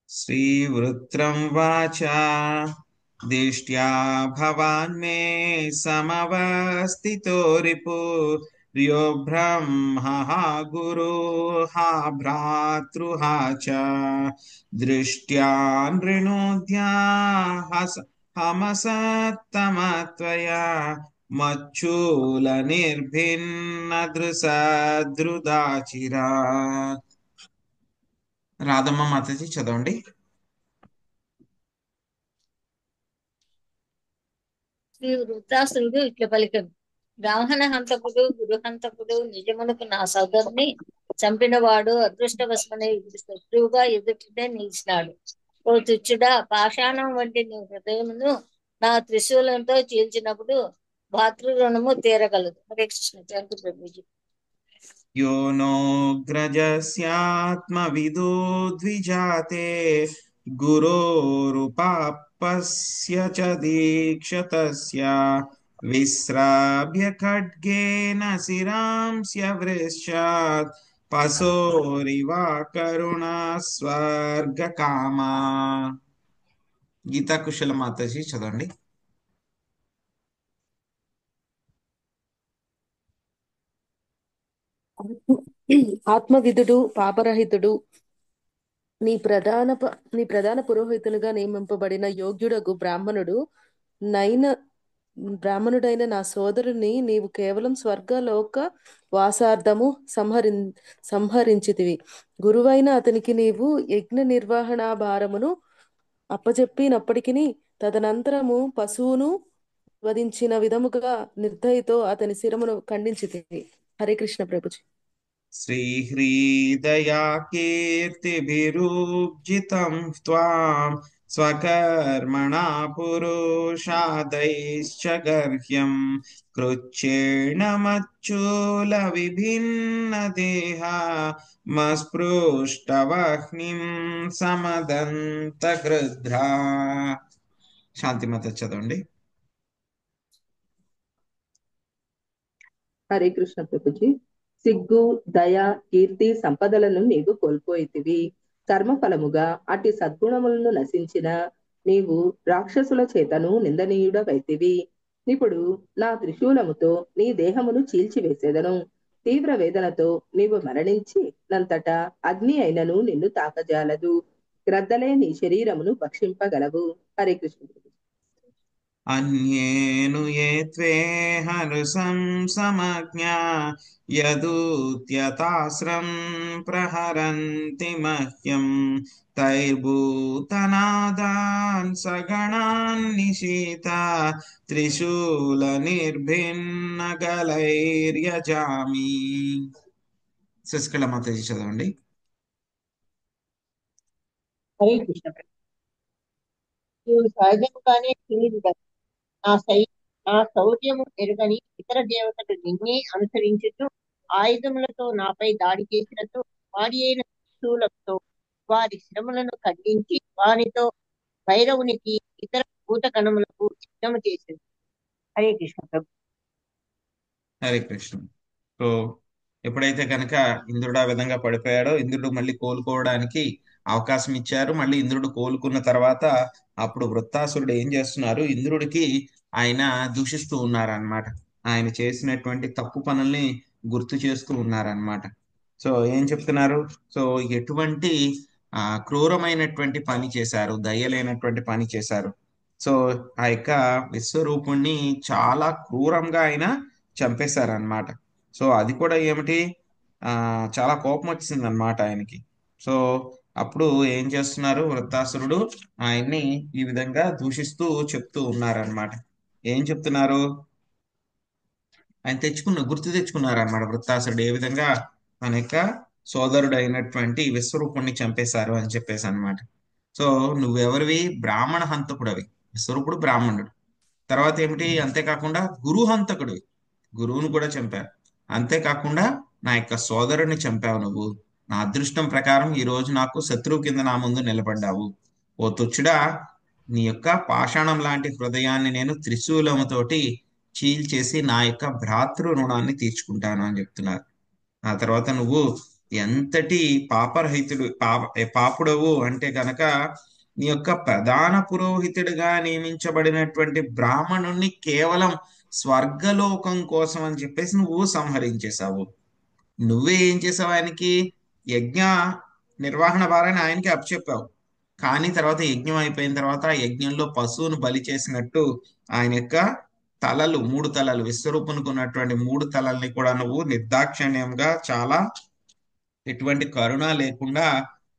శ్రీవృత్రం వాచా దిష్ట్యా భవాన్ మే సమవస్థితో రిపు రియో బ్రహ్మః గురుః భ్రాతృః చ దృష్ట్యా నృణోద్యా హమసత్తమత్వయా మచ్చూల నిర్భిన్న దృసదృదాచిరా. రాధమ్మ మాతాజీ చదవండి. శ్రీ వృత్రాసురుడు ఇట్లా పలికను. బ్రాహ్మణ హంతకుడు గురుహంతకుడు నిజమునకు నా సోదరుని చంపినవాడు అదృష్టవశమనే శత్రువుగా ఎదుటినే నిలిచినాడు. ఓ తుచ్చుడా, పాషాణం వంటి నీ హృదయమును నా త్రిశూలంతో చీల్చినప్పుడు భాతృ రుణము తీరగలదు. హరే కృష్ణ. Thank you Prabhuji. यो नोऽग्रजस्यात्मविदो द्विजाते गुरोरुपापस्य च दीक्षतस्य विस्राभ्य खड्गेन शिरांस्य वृश्चात् पशोरिवा करुणा स्वर्गकामा. गीता कुशल माताजी చదవండి. ఆత్మవిధుడు పాపరహితుడు నీ ప్రధాన పురోహితులుగా నియమింపబడిన యోగ్యుడగు బ్రాహ్మణుడైన నా సోదరుని నీవు కేవలం స్వర్గలోక వాసార్థము సంహరించితివి. గురువైన అతనికి నీవు యజ్ఞ నిర్వహణ భారమును అప్పచెప్పినప్పటికీ తదనంతరము పశువును వధించిన విధముగా నిర్దయతో అతని శిరమును ఖండించితివి. హరే కృష్ణ ప్రభుజీ. శ్రీహృదయా కీర్తిభిరుజ్జితం త్వాం స్వకర్మణా పురుషాదైశ్చ గర్హ్యం కృచ్ఛేణ మచ్చూల విభిన్న దేహ మస్పృష్టవహ్నిం సమదంత గృధ్రా. శాంతిమత చదవండి. హరే కృష్ణ ప్రభుజీ. సిగ్గు, దయ, కీర్తి, సంపదలను నీవు కోల్పోయితివి. కర్మఫలముగా అట్టి సద్గుణములను నశించిన నీవు రాక్షసుల చేతను నిందనీయుడవైతివి. ఇప్పుడు నా త్రిశూలముతో నీ దేహమును చీల్చివేసేదను. తీవ్ర వేదనతో నీవు మరణించి నంతటా అగ్ని అయినను నిన్ను తాకజాలదు. గ్రద్దలే నీ శరీరమును భక్షింపగలవు. హరే కృష్ణ. అన్యేను ఏ త్వేహనుసం సమజ్ఞా యదూత్యతాస్రం ప్రహరంతి మహ్యం తైర్భూతనాదాన్ సగణాన్ నిశీత త్రిశూల నిర్భిన్న గలైర్యజామి. శశికళ మాతాజీ చదవండి. హరే కృష్ణ. నీవు సహజంగానే క్రీడుడవు. నా శౌర్యము ఎరుగని ఇతర దేవతలు నిన్నే అనుసరించుతూ ఆయుధములతో నాపై దాడి చేసినట్టు వాడి అయిన శూలంతో వారి శ్రమలను ఖండించి వానితో భైరవునికి ఇతర భూతగణములకు యజ్ఞము చేసింది. హరే కృష్ణ ప్రభు. హరే కృష్ణ. సో ఎప్పుడైతే కనుక ఇంద్రుడు ఆ విధంగా పడిపోయాడో ఇంద్రుడు మళ్ళీ కోలుకోవడానికి అవకాశం ఇచ్చారు. మళ్ళీ ఇంద్రుడు కోలుకున్న తర్వాత అప్పుడు వృత్తాసురుడు ఏం చేస్తున్నారు, ఇంద్రుడికి ఆయన దూషిస్తూ ఉన్నారనమాట. ఆయన చేసినటువంటి తప్పు పనుల్ని గుర్తు చేస్తూ ఉన్నారనమాట. సో ఏం చెప్తున్నారు, సో ఎటువంటి క్రూరమైనటువంటి పని చేశారు, దయ్యలేనటువంటి పని చేశారు. సో ఆ యొక్క విశ్వరూపుణ్ణి చాలా క్రూరంగా ఆయన చంపేశారనమాట. సో అది కూడా ఏమిటి, చాలా కోపం వచ్చింది అనమాట ఆయనకి. సో అప్పుడు ఏం చేస్తున్నారు, వృత్తాసురుడు ఆయన్ని ఈ విధంగా దూషిస్తూ చెప్తూ ఉన్నారనమాట. ఏం చెప్తున్నారు, ఆయన గుర్తు తెచ్చుకున్నారు అనమాట. వృత్తాసురుడు ఏ విధంగా తన యొక్క సోదరుడు అయినటువంటి విశ్వరూపుణ్ణి చంపేశారు అని చెప్పేసి అనమాట. సో నువ్వెవరివి, బ్రాహ్మణ హంతకుడవి. విశ్వరూపుడు బ్రాహ్మణుడు. తర్వాత ఏమిటి, అంతేకాకుండా గురు హంతకుడు, గురువును కూడా చంపారు. అంతేకాకుండా నా యొక్క సోదరుడిని చంపావు నువ్వు. నా అదృష్టం ప్రకారం ఈ రోజు నాకు శత్రువు కింద నా ముందు నిలబడ్డావు. ఓ తుచ్చుడా, నీ యొక్క పాషాణం లాంటి హృదయాన్ని నేను త్రిశూలముతోటి చీల్చేసి నా యొక్క భ్రాతృ రుణాన్ని తీర్చుకుంటాను అని చెప్తున్నారు. ఆ తర్వాత నువ్వు ఎంతటి పాపరహితుడు పాపుడవు అంటే గనక నీ యొక్క ప్రధాన పురోహితుడిగా నియమించబడినటువంటి బ్రాహ్మణుణ్ణి కేవలం స్వర్గలోకం కోసం అని చెప్పేసి నువ్వు సంహరించేశావు. నువ్వే ఏం చేసావు? ఆయనకి యజ్ఞ నిర్వహణ భారాన్ని ఆయనకి అప్పచెప్పావు. కానీ తర్వాత యజ్ఞం అయిపోయిన తర్వాత ఆ యజ్ఞంలో పశువును బలి చేసినట్టు ఆయన యొక్క తలలు, 3 తలలు, విశ్వరూపునికి ఉన్నటువంటి 3 తలల్ని కూడా నువ్వు నిర్దాక్షిణ్యంగా చాలా ఎటువంటి కరుణ లేకుండా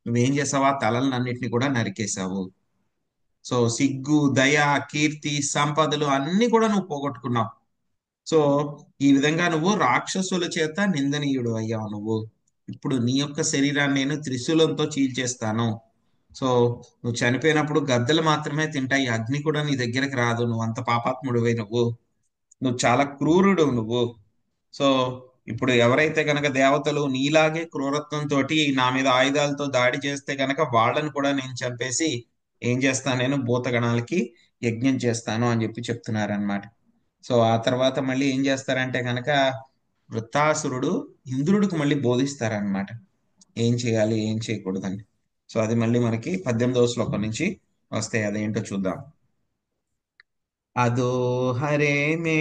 నువ్వేం చేసావు? ఆ తలలన్నింటినీ కూడా నరికేశావు. సో సిగ్గు, దయ, కీర్తి, సంపదలు అన్ని కూడా నువ్వు పోగొట్టుకున్నావు. సో ఈ విధంగా నువ్వు రాక్షసుల చేత నిందనీయుడు అయ్యావు. ఇప్పుడు నీ యొక్క శరీరాన్ని నేను త్రిశూలంతో చీల్చేస్తాను. సో నువ్వు చనిపోయినప్పుడు గద్దలు మాత్రమే తింటాయి, అగ్ని కూడా నీ దగ్గరికి రాదు. నువ్వు అంత పాపాత్ముడివే. నువ్వు చాలా క్రూరుడు. సో ఇప్పుడు ఎవరైతే గనక దేవతలు నీలాగే క్రూరత్వంతో నా మీద ఆయుధాలతో దాడి చేస్తే గనక వాళ్ళని కూడా నేను చంపేసి ఏం చేస్తాను? నేను భూతగణాలకి యజ్ఞం చేస్తాను అని చెప్తున్నారనమాట. సో ఆ తర్వాత మళ్ళీ ఏం చేస్తారంటే గనక వృత్తాసురుడు ఇంద్రుడికి మళ్ళీ బోధిస్తారనమాట ఏం చేయాలి, ఏం చేయకూడదని. సో అది మళ్ళీ మనకి 18వ శ్లోకం నుంచి వస్తాయి. అదేంటో చూద్దాం. అదో హరే మే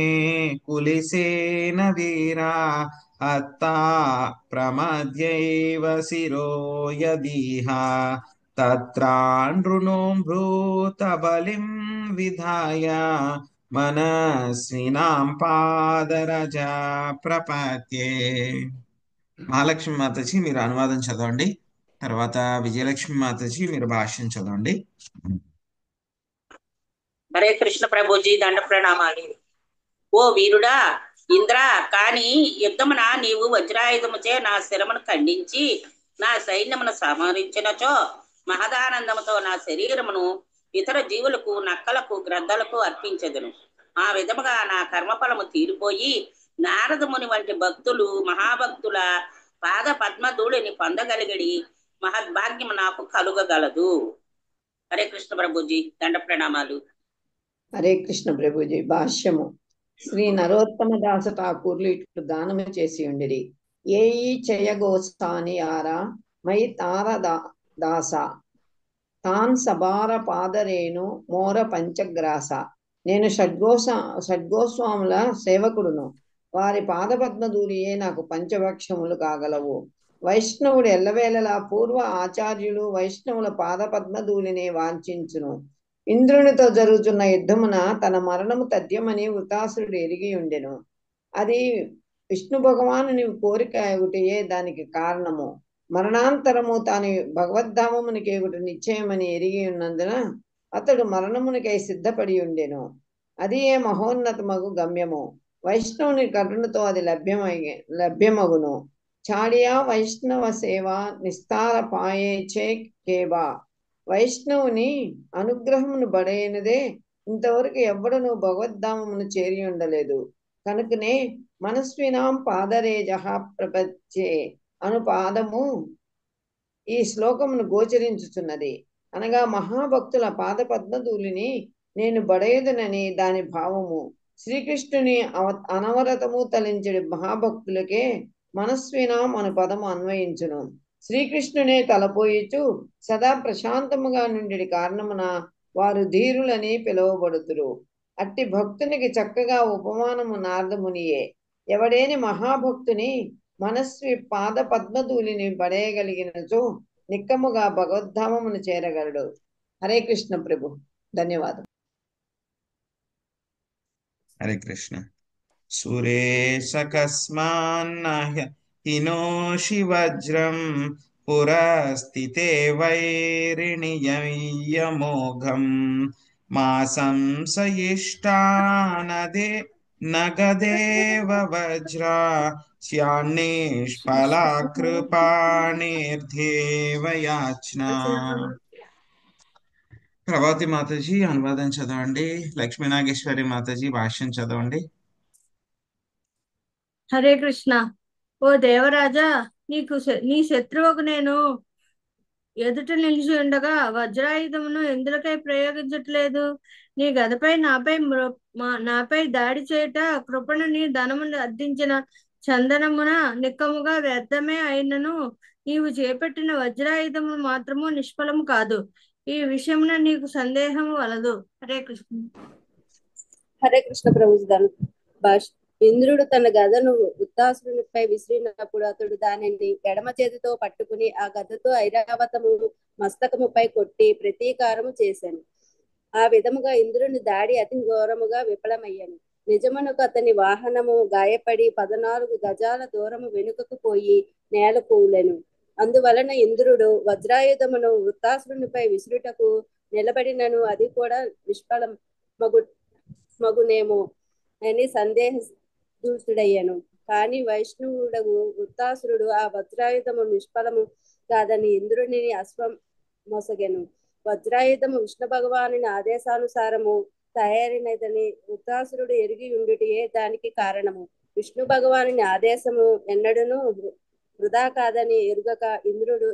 కులిసేన వీరా అత్తా ప్రమద్యైవ శిరో యదీహ తత్రానృణో భూత బలిం విధాయ మనస్వినాం పాదరజ ప్రపత్యే. మహాలక్ష్మి మాతాజీ మీరు అనువాదం చదవండి, తర్వాత విజయలక్ష్మి మాతాజీ మీరు భాష్యం చదవండి. హరే కృష్ణ ప్రభుజీ దండ ప్రణామాలు. ఓ వీరుడా ఇంద్ర, కాని యుద్ధమున నీవు వజ్రాయుధముచే నా శిరమును ఖండించి నా సైన్యమును సంహరించినచో మహదానందముతో నా శరీరమును ఇతర జీవులకు, నక్కలకు, గ్రద్దలకు అర్పించెదను. ఆ విధముగా నా కర్మఫలము తీరిపోయి నారదముని వంటి భక్తులు, మహాభక్తుల పాద పద్మధూళిని పొందగలిగడి మహద్భాగ్యము నాకు కలుగగలదు. హరే కృష్ణ ప్రభుజీ దండ ప్రణామాలు. హరే కృష్ణ ప్రభుజీ. భాష్యము. శ్రీ నరోత్తమ దాస ఠాకూర్లు ఇట్లు గానము చేసి ఉండిరి. ఏయి చెయ్యగోసాని ఆరా మై తార దాస తాన్ సబార పాదరేణు మోర పంచగ్రాస. నేను షడ్గోస్వాముల సేవకుడును, వారి పాదపద్మధూళియే నాకు పంచభక్షములు కాగలవు. వైష్ణవుడు ఎల్లవేళలా పూర్వ ఆచార్యులు వైష్ణవుల పాదపద్మధూళినే వాంఛించును. ఇంద్రునితో జరుగుతున్న యుద్ధమున తన మరణము తథ్యమని వృతాసురుడు ఎరిగి ఉండెను. అది విష్ణు భగవానుని కోరిక ఒకటియే దానికి కారణము. మరణాంతరము తాను భగవద్ధామమునికి ఒకటి నిశ్చయమని ఎరిగి ఉన్నందున అతడు మరణమునికై సిద్ధపడి ఉండెను. అది ఏ మహోన్నతమగు గమ్యము. వైష్ణవుని కరుణతో అది లభ్యమగును. చాడియా వైష్ణవ సేవ నిస్తార పాయేచే కేబా. వైష్ణవుని అనుగ్రహమును బడైనదే ఇంతవరకు ఎవ్వడను భగవద్ధామమును చేరి ఉండలేదు. కనుకనే మనస్వినాం పాదరేజ ప్రపంచే అను పాదము ఈ శ్లోకమును గోచరించుతున్నది. అనగా మహాభక్తుల పాద పద్మధూళిని నేను బడేదనని దాని భావము. శ్రీకృష్ణుని అనవరతము తలించడి మహాభక్తులకే మనస్వినాం అను పదము అన్వయించును. శ్రీకృష్ణునే తలపోయిచు సదా ప్రశాంతముగా నుండి కారణమున వారు ధీరులని పిలువబడుతురు. అట్టి భక్తునికి చక్కగా ఉపమానము నారదమునియే. ఎవడేని మహాభక్తుని మనస్వి పాద పద్మధూళిని పడేయగలిగినచో నిక్కముగా భగవద్ధామమును చేరగలడు. హరే కృష్ణ ప్రభు. ధన్యవాదం. హరే కృష్ణ. సురేశ కస్మాన్న హినోషి వజ్రం పురస్థితే వైరిణియమోఘం మా సంశయిష్టానదే నగదేవ వజ్రా స్యాన్నిష్ఫలా కృపాణిర్దేవయాచ్నా. ప్రభావతి మాతాజీ అనువాదం చదవండి, లక్ష్మీనాగేశ్వరి మాతాజీ భాష్యం చదవండి. హరే కృష్ణ. ఓ దేవరాజా, నీ శత్రువుకు నేను ఎదుట నిలిచి ఉండగా వజ్రాయుధమును ఎందులకై ప్రయోగించట్లేదు? నీ గదపై నాపై దాడి చేయుట కృపణుని ధనమును అర్థించిన చందనమున నిక్కముగా వ్యర్థమే అయినను నీవు చేపట్టిన వజ్రాయుధము మాత్రము నిష్ఫలము కాదు. ఈ విషయమున నీకు సందేహము వలదు. హరే కృష్ణ. హరే కృష్ణ ప్రభుజీ భాష. ఇంద్రుడు తన గదను వృత్తాసురునిపై విసిరినప్పుడు అతడు దానిని ఎడమ చేతితో పట్టుకుని ఆ గదతో ఐరావతము మస్తకముపై కొట్టి ప్రతీకారము చేశాను. ఆ విధముగా ఇంద్రుని దాడి అతి ఘోరముగా విఫలమయ్యాను. నిజమునకు అతని వాహనము గాయపడి 14 గజాల దూరము వెనుకకు పోయి నేల కూలెను. అందువలన ఇంద్రుడు వజ్రాయుధమును వృత్తాసురునిపై విసురుటకు నిలబడినను అది కూడా నిష్ఫలం మగునేమో అని సందేహదూషుడయ్యను. కాని వైష్ణవుడగు వృత్తాసురుడు ఆ వజ్రాయుధము నిష్ఫలము కాదని ఇంద్రుని అశ్వం మోసగెను. వజ్రాయుధము విష్ణు భగవానుని ఆదేశానుసారము తయారైనదని వృత్తాసురుడు ఎరిగి ఉండుటయే దానికి కారణము. విష్ణు భగవానుని ఆదేశము ఎన్నడూను వృధా కాదని ఎరుగక ఇంద్రుడు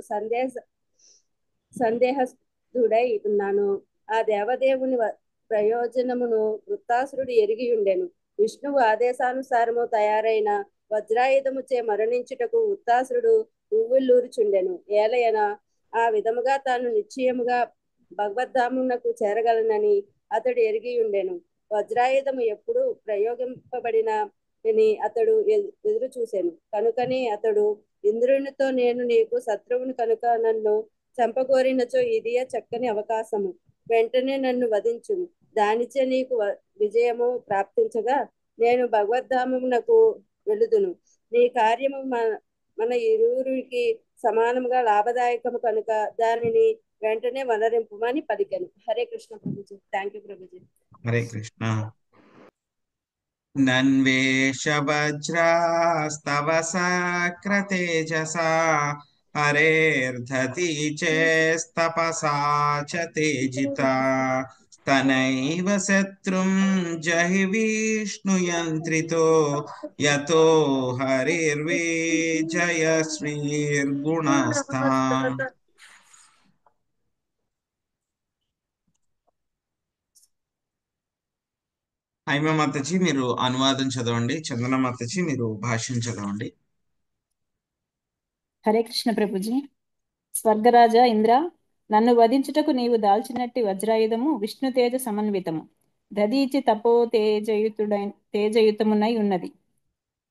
సందేహస్తుడై ఉన్నాను. ఆ దేవదేవుని ప్రయోజనమును వృత్తాసురుడు ఎరిగి ఉండెను. విష్ణువు ఆదేశానుసారము తయారైన వజ్రాయుధముచే మరణించుటకు వృత్తాసురుడు ఉవ్విళ్ళూరుచుండెను. ఏలయన ఆ విధముగా తాను నిశ్చయముగా భగవద్ధామునకు చేరగలనని అతడు ఎరిగి ఉండెను. వజ్రాయుధము ఎప్పుడు ప్రయోగింపబడిన అతడు ఎదురు చూసెను. కనుకని అతడు ఇంద్రునితో, నేను నీకు శత్రువుని కనుక నన్ను చంపగోరినచో ఇదియే చక్కని అవకాశము. వెంటనే నన్ను వధించుము. దానిచే నీకు విజయము ప్రాప్తించగా నేను భగవద్ధామమునకు వెళుదును. నీ కార్యము మన ఇరువురికి సమానముగా లాభదాయకము కనుక దానిని వెంటనే వనరింపుమని పలికెను. హరే కృష్ణ ప్రభుజీ. Thank you Prabhuji. హరే కృష్ణ. నన్వేష వజ్రాస్తవ సక్రతేజసా హరేర్ధతి చేస్తపసా చ తేజితా తనైవ శత్రుం జహి విష్ణుయంత్రితో యతో హరిర్విజయశ్రీర్గుణస్థాం. హైమ మాతజీ మీరు అనువాదం చదవండి. చందన మాతజీ మీరు భాష్యం చదవండి. హరే కృష్ణ ప్రభుజీ. స్వర్గరాజ ఇంద్ర, నన్ను వధించుటకు నీవు దాల్చినట్టి వజ్రాయుధము విష్ణు తేజ సమన్వితము, దదీచి తపో తేజయుతమునై ఉన్నది.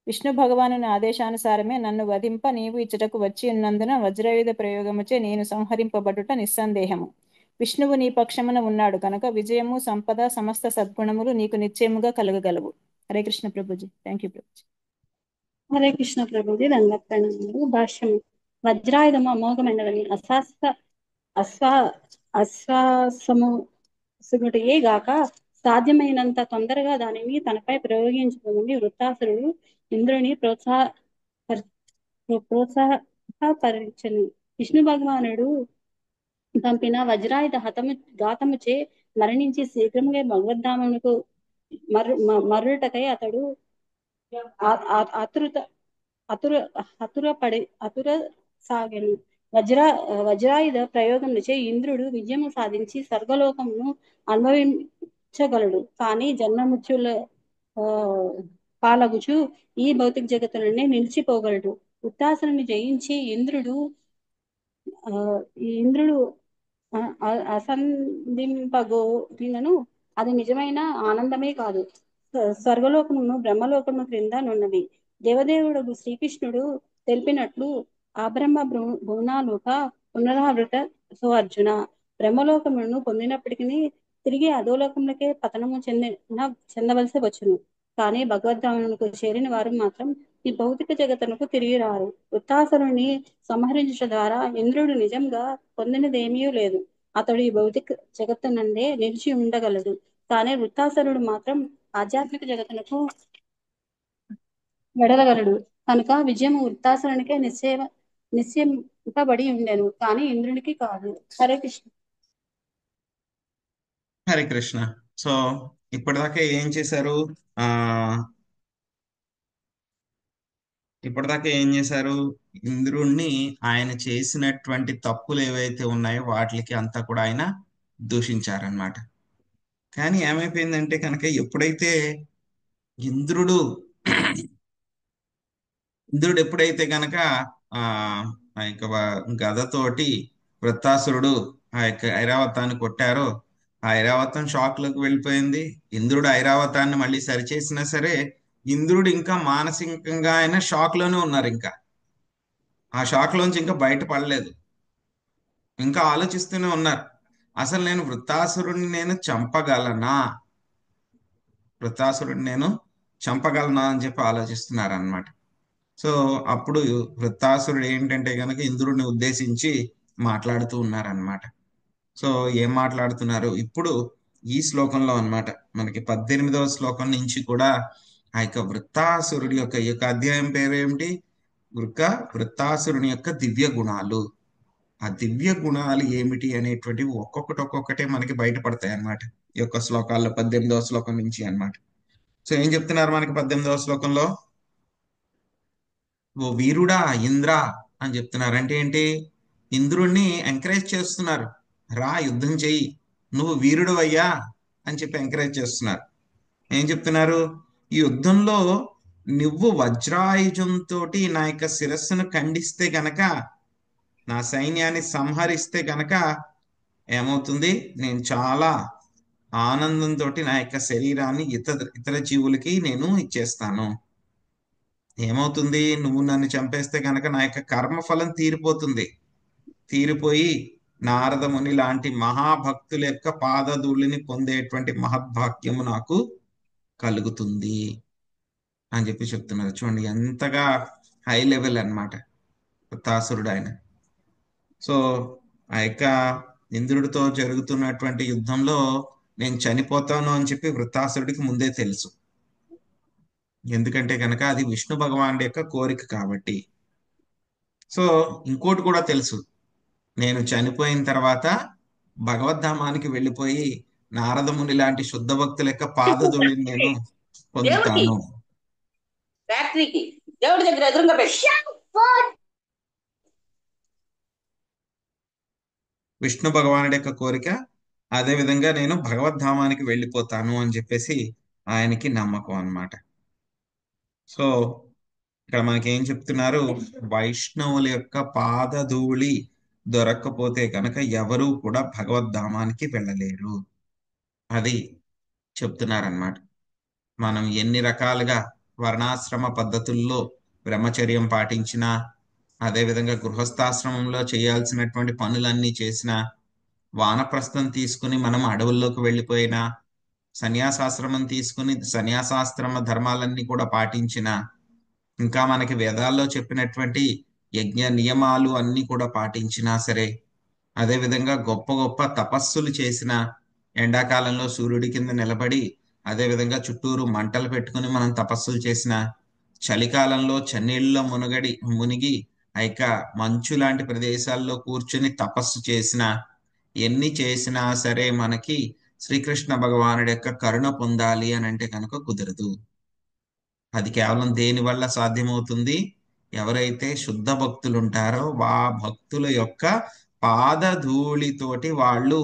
విష్ణు భగవానుని ఆదేశానుసారమే నన్ను వధింప నీవు ఇచ్చటకు వచ్చి ఉన్నందున వజ్రాయుధ ప్రయోగముచే నేను సంహరింపబడుట నిస్సందేహము. విష్ణువు నీ పక్షమున ఉన్నాడు కనుక విజయము, సంపద, సమస్త సద్గుణములు నీకు నిశ్చయముగా కలగగలవు. హరే కృష్ణ ప్రభుజీ. Thank you Prabhuji. హరే కృష్ణ ప్రభుజీ. దండప్రణామములు. భాష్యము. వజ్రాయుధము అమోఘమైనదని అశ్వాసము సుగుటయే గాక సాధ్యమైనంత తొందరగా దానిని తనపై ప్రయోగించుకుని వృత్తాసురుడు ఇంద్రుని ప్రోత్సాహపరిచను. విష్ణు భగవానుడు పంపిన వజ్రాయుధ ఘాతముచే మరణించి శీఘ్రముగా భగవద్ధామునకు మర్రుటకై అతడు అతుర సాగెను. వజ్రాయుధ ప్రయోగముచే ఇంద్రుడు విజయము సాధించి స్వర్గలోకమును అనుభవించగలడు. కానీ జన్మమృత్యుల పాలగుచు ఈ భౌతిక జగత్తులనే నిలిచిపోగలడు. ఉత్తాసుని జయించి ఇంద్రుడు అసంధింపగోరినను అది నిజమైన ఆనందమే కాదు, స్వర్గలోకమును బ్రహ్మలోకము క్రింద నున్నది. దేవదేవుడు శ్రీకృష్ణుడు తెలిపినట్లు ఆబ్రహ్మ భువనాలోక పునరావృత. సో అర్జున, బ్రహ్మలోకమును పొందినప్పటికీ తిరిగి అధోలోకములకే పతనము చెందవలసి వచ్చును. కానీ భగవద్ధామునకు చేరిన వారు మాత్రం ఈ భౌతిక జగత్తునకు తిరిగి రారు. వృత్తాసురుని సంహరించడం ద్వారా ఇంద్రుడు నిజంగా పొందినదేమీ లేదు. అతడు ఈ భౌతిక జగత్తునందే నిలిచి ఉండగలడు. కానీ వృత్తాసురుడు మాత్రం ఆధ్యాత్మిక జగత్తునకు వెడలగలడు. కనుక విజయము వృత్తాసురునికే నిశ్చయింపబడి ఉండెను, కానీ ఇంద్రునికి కాదు. హరే కృష్ణ. హరే కృష్ణ. సో ఇప్పటిదాకా ఏం చేశారు? ఇప్పటిదాకా ఏం చేశారు? ఇంద్రుణ్ణి ఆయన చేసినటువంటి తప్పులు ఏవైతే ఉన్నాయో వాటికి అంతా కూడా ఆయన దూషించారనమాట. కానీ ఏమైపోయిందంటే కనుక ఎప్పుడైతే ఇంద్రుడు ఇంద్రుడు ఎప్పుడైతే గనక ఆ ఆ యొక్క గదతోటి వృత్తాసురుడు ఆ యొక్క ఐరావతాన్ని కొట్టారో ఆ ఐరావతం షాక్ లోకి వెళ్ళిపోయింది. ఇంద్రుడు ఐరావతాన్ని మళ్ళీ సరిచేసినా సరే ఇంద్రుడు ఇంకా మానసికంగా ఆయన షాక్ లోనే ఉన్నారు. ఇంకా ఆ షాక్ లోంచి ఇంకా బయటపడలేదు. ఇంకా ఆలోచిస్తూనే ఉన్నారు, అసలు నేను వృత్తాసురుడిని నేను చంపగలనా, వృత్తాసురుడిని నేను చంపగలనా అని చెప్పి ఆలోచిస్తున్నారు అన్నమాట. సో అప్పుడు వృత్తాసురుడు ఏంటంటే కనుక ఇంద్రుడిని ఉద్దేశించి మాట్లాడుతూ ఉన్నారనమాట. సో ఏం మాట్లాడుతున్నారు ఇప్పుడు ఈ శ్లోకంలో అన్నమాట. మనకి 18వ శ్లోకం నుంచి కూడా ఆ యొక్క వృత్తాసురుడి యొక్క ఈ యొక్క అధ్యాయం పేరు ఏమిటి? వృత్తాసురుని యొక్క దివ్య గుణాలు. ఆ దివ్య గుణాలు ఏమిటి అనేటువంటివి ఒక్కొక్కటే మనకి బయటపడతాయి అన్నమాట ఈ యొక్క శ్లోకాల్లో 18వ శ్లోకం నుంచి అన్నమాట. సో ఏం చెప్తున్నారు మనకి 18వ శ్లోకంలో? ఓ వీరుడా ఇంద్ర అని చెప్తున్నారు. అంటే ఏంటి? ఇంద్రుణ్ణి ఎంకరేజ్ చేస్తున్నారు, రా యుద్ధం చెయ్యి, నువ్వు వీరుడు అయ్యా అని చెప్పి ఎంకరేజ్ చేస్తున్నారు. ఏం చెప్తున్నారు? ఈ యుద్ధంలో నువ్వు వజ్రాయుజంతో నా యొక్క శిరస్సును ఖండిస్తే గనక, నా సైన్యాన్ని సంహరిస్తే గనక ఏమవుతుంది? నేను చాలా ఆనందంతో నా యొక్క శరీరాన్ని ఇతర జీవులకి నేను ఇచ్చేస్తాను. ఏమవుతుంది? నువ్వు నన్ను చంపేస్తే కనుక నా యొక్క కర్మఫలం తీరిపోతుంది. తీరిపోయి నారద ముని లాంటి మహాభక్తుల యొక్క పాదధూళిని పొందేటువంటి మహద్భాగ్యము నాకు కలుగుతుంది అని చెప్పి చెప్తున్నారు. చూడండి ఎంతగా హై లెవెల్ అన్నమాట వృత్తాసురుడు ఆయన. సో ఆ యొక్క ఇంద్రుడితో జరుగుతున్నటువంటి యుద్ధంలో నేను చనిపోతాను అని చెప్పి వృత్తాసురుడికి ముందే తెలుసు. ఎందుకంటే కనుక అది విష్ణు భగవానుడి యొక్క కోరిక కాబట్టి. సో ఇంకోటి కూడా తెలుసు, నేను చనిపోయిన తర్వాత భగవద్ధామానికి వెళ్ళిపోయి నారదముని లాంటి శుద్ధ భక్తుల యొక్క పాదధూళిని నేను దేవుడికి పొందుతాను. ఫ్యాక్టరీకి దేవుడి దగ్గర ఎదురుగా పెట్టి విష్ణు భగవానుడి యొక్క కోరిక. అదే విధంగా నేను భగవద్ధామానికి వెళ్ళిపోతాను అని చెప్పేసి ఆయనకి నమ్మకం అన్నమాట. సో ఇక్కడ మనకి ఏం చెప్తున్నారు? వైష్ణవుల యొక్క పాదధూళి దొరక్కపోతే కనుక ఎవరూ కూడా భగవద్ధామానికి వెళ్ళలేరు, అది చెప్తున్నారన్నమాట. మనం ఎన్ని రకాలుగా వర్ణాశ్రమ పద్ధతుల్లో బ్రహ్మచర్యం పాటించినా, అదేవిధంగా గృహస్థాశ్రమంలో చేయాల్సినటువంటి పనులన్నీ చేసినా, వానప్రస్థం తీసుకుని మనం అడవుల్లోకి వెళ్ళిపోయినా, సన్యాసాశ్రమం తీసుకుని సన్యాసాశ్రమ ధర్మాలన్నీ కూడా పాటించిన, ఇంకా మనకి వేదాల్లో చెప్పినటువంటి యజ్ఞ నియమాలు అన్ని కూడా పాటించినా సరే, అదేవిధంగా గొప్ప గొప్ప తపస్సులు చేసిన, ఎండాకాలంలో సూర్యుడి కింద నిలబడి అదేవిధంగా చుట్టూరు మంటలు పెట్టుకుని మనం తపస్సులు చేసిన, చలికాలంలో చన్నీళ్ళలో మునిగి ఆ యొక్క మంచు లాంటి ప్రదేశాల్లో కూర్చుని తపస్సు చేసిన, ఎన్ని చేసినా సరే మనకి శ్రీకృష్ణ భగవానుడి యొక్క కరుణ పొందాలి అని అంటే కనుక కుదరదు. అది కేవలం దేని వల్ల సాధ్యమవుతుంది? ఎవరైతే శుద్ధ భక్తులు ఉంటారో ఆ భక్తుల యొక్క పాదధూళితోటి వాళ్ళు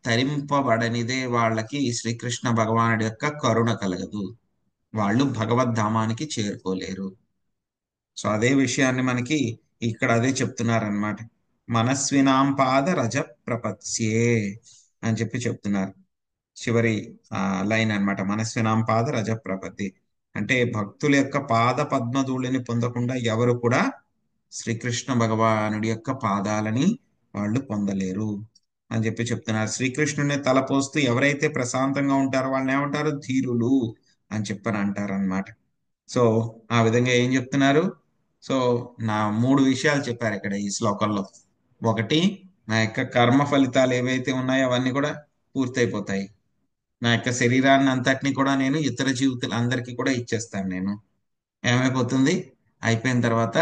తరింపబడనిదే వాళ్ళకి శ్రీకృష్ణ భగవానుడి యొక్క కరుణ కలగదు, వాళ్ళు భగవద్ధామానికి చేరుకోలేరు. సో అదే విషయాన్ని మనకి ఇక్కడ అదే చెప్తున్నారనమాట. మనస్వినాం పాద రజ ప్రపత్స్యే అని చెప్పి చెప్తున్నారు. చివరి లైన్ అన్నమాట, మనస్వినాం పాద రజ ప్రపత్తి. అంటే భక్తుల యొక్క పాద పద్మధూళిని పొందకుండా ఎవరు కూడా శ్రీకృష్ణ భగవానుడి యొక్క పాదాలని వాళ్ళు పొందలేరు అని చెప్పి చెప్తున్నారు. శ్రీకృష్ణుని తలపోస్తూ ఎవరైతే ప్రశాంతంగా ఉంటారో వాళ్ళని ఏమంటారు? ధీరులు అని చెప్పని అంటారు అనమాట. సో ఆ విధంగా ఏం చెప్తున్నారు? సో నా 3 విషయాలు చెప్పారు ఇక్కడ ఈ శ్లోకంలో. ఒకటి, నా యొక్క కర్మ ఫలితాలు ఏవైతే ఉన్నాయో అవన్నీ కూడా పూర్తయిపోతాయి. నా యొక్క శరీరాన్ని అంతటిని కూడా నేను ఇతర జీవితాలందరికీ కూడా ఇచ్చేస్తాను. నేను ఏమైపోతుంది? అయిపోయిన తర్వాత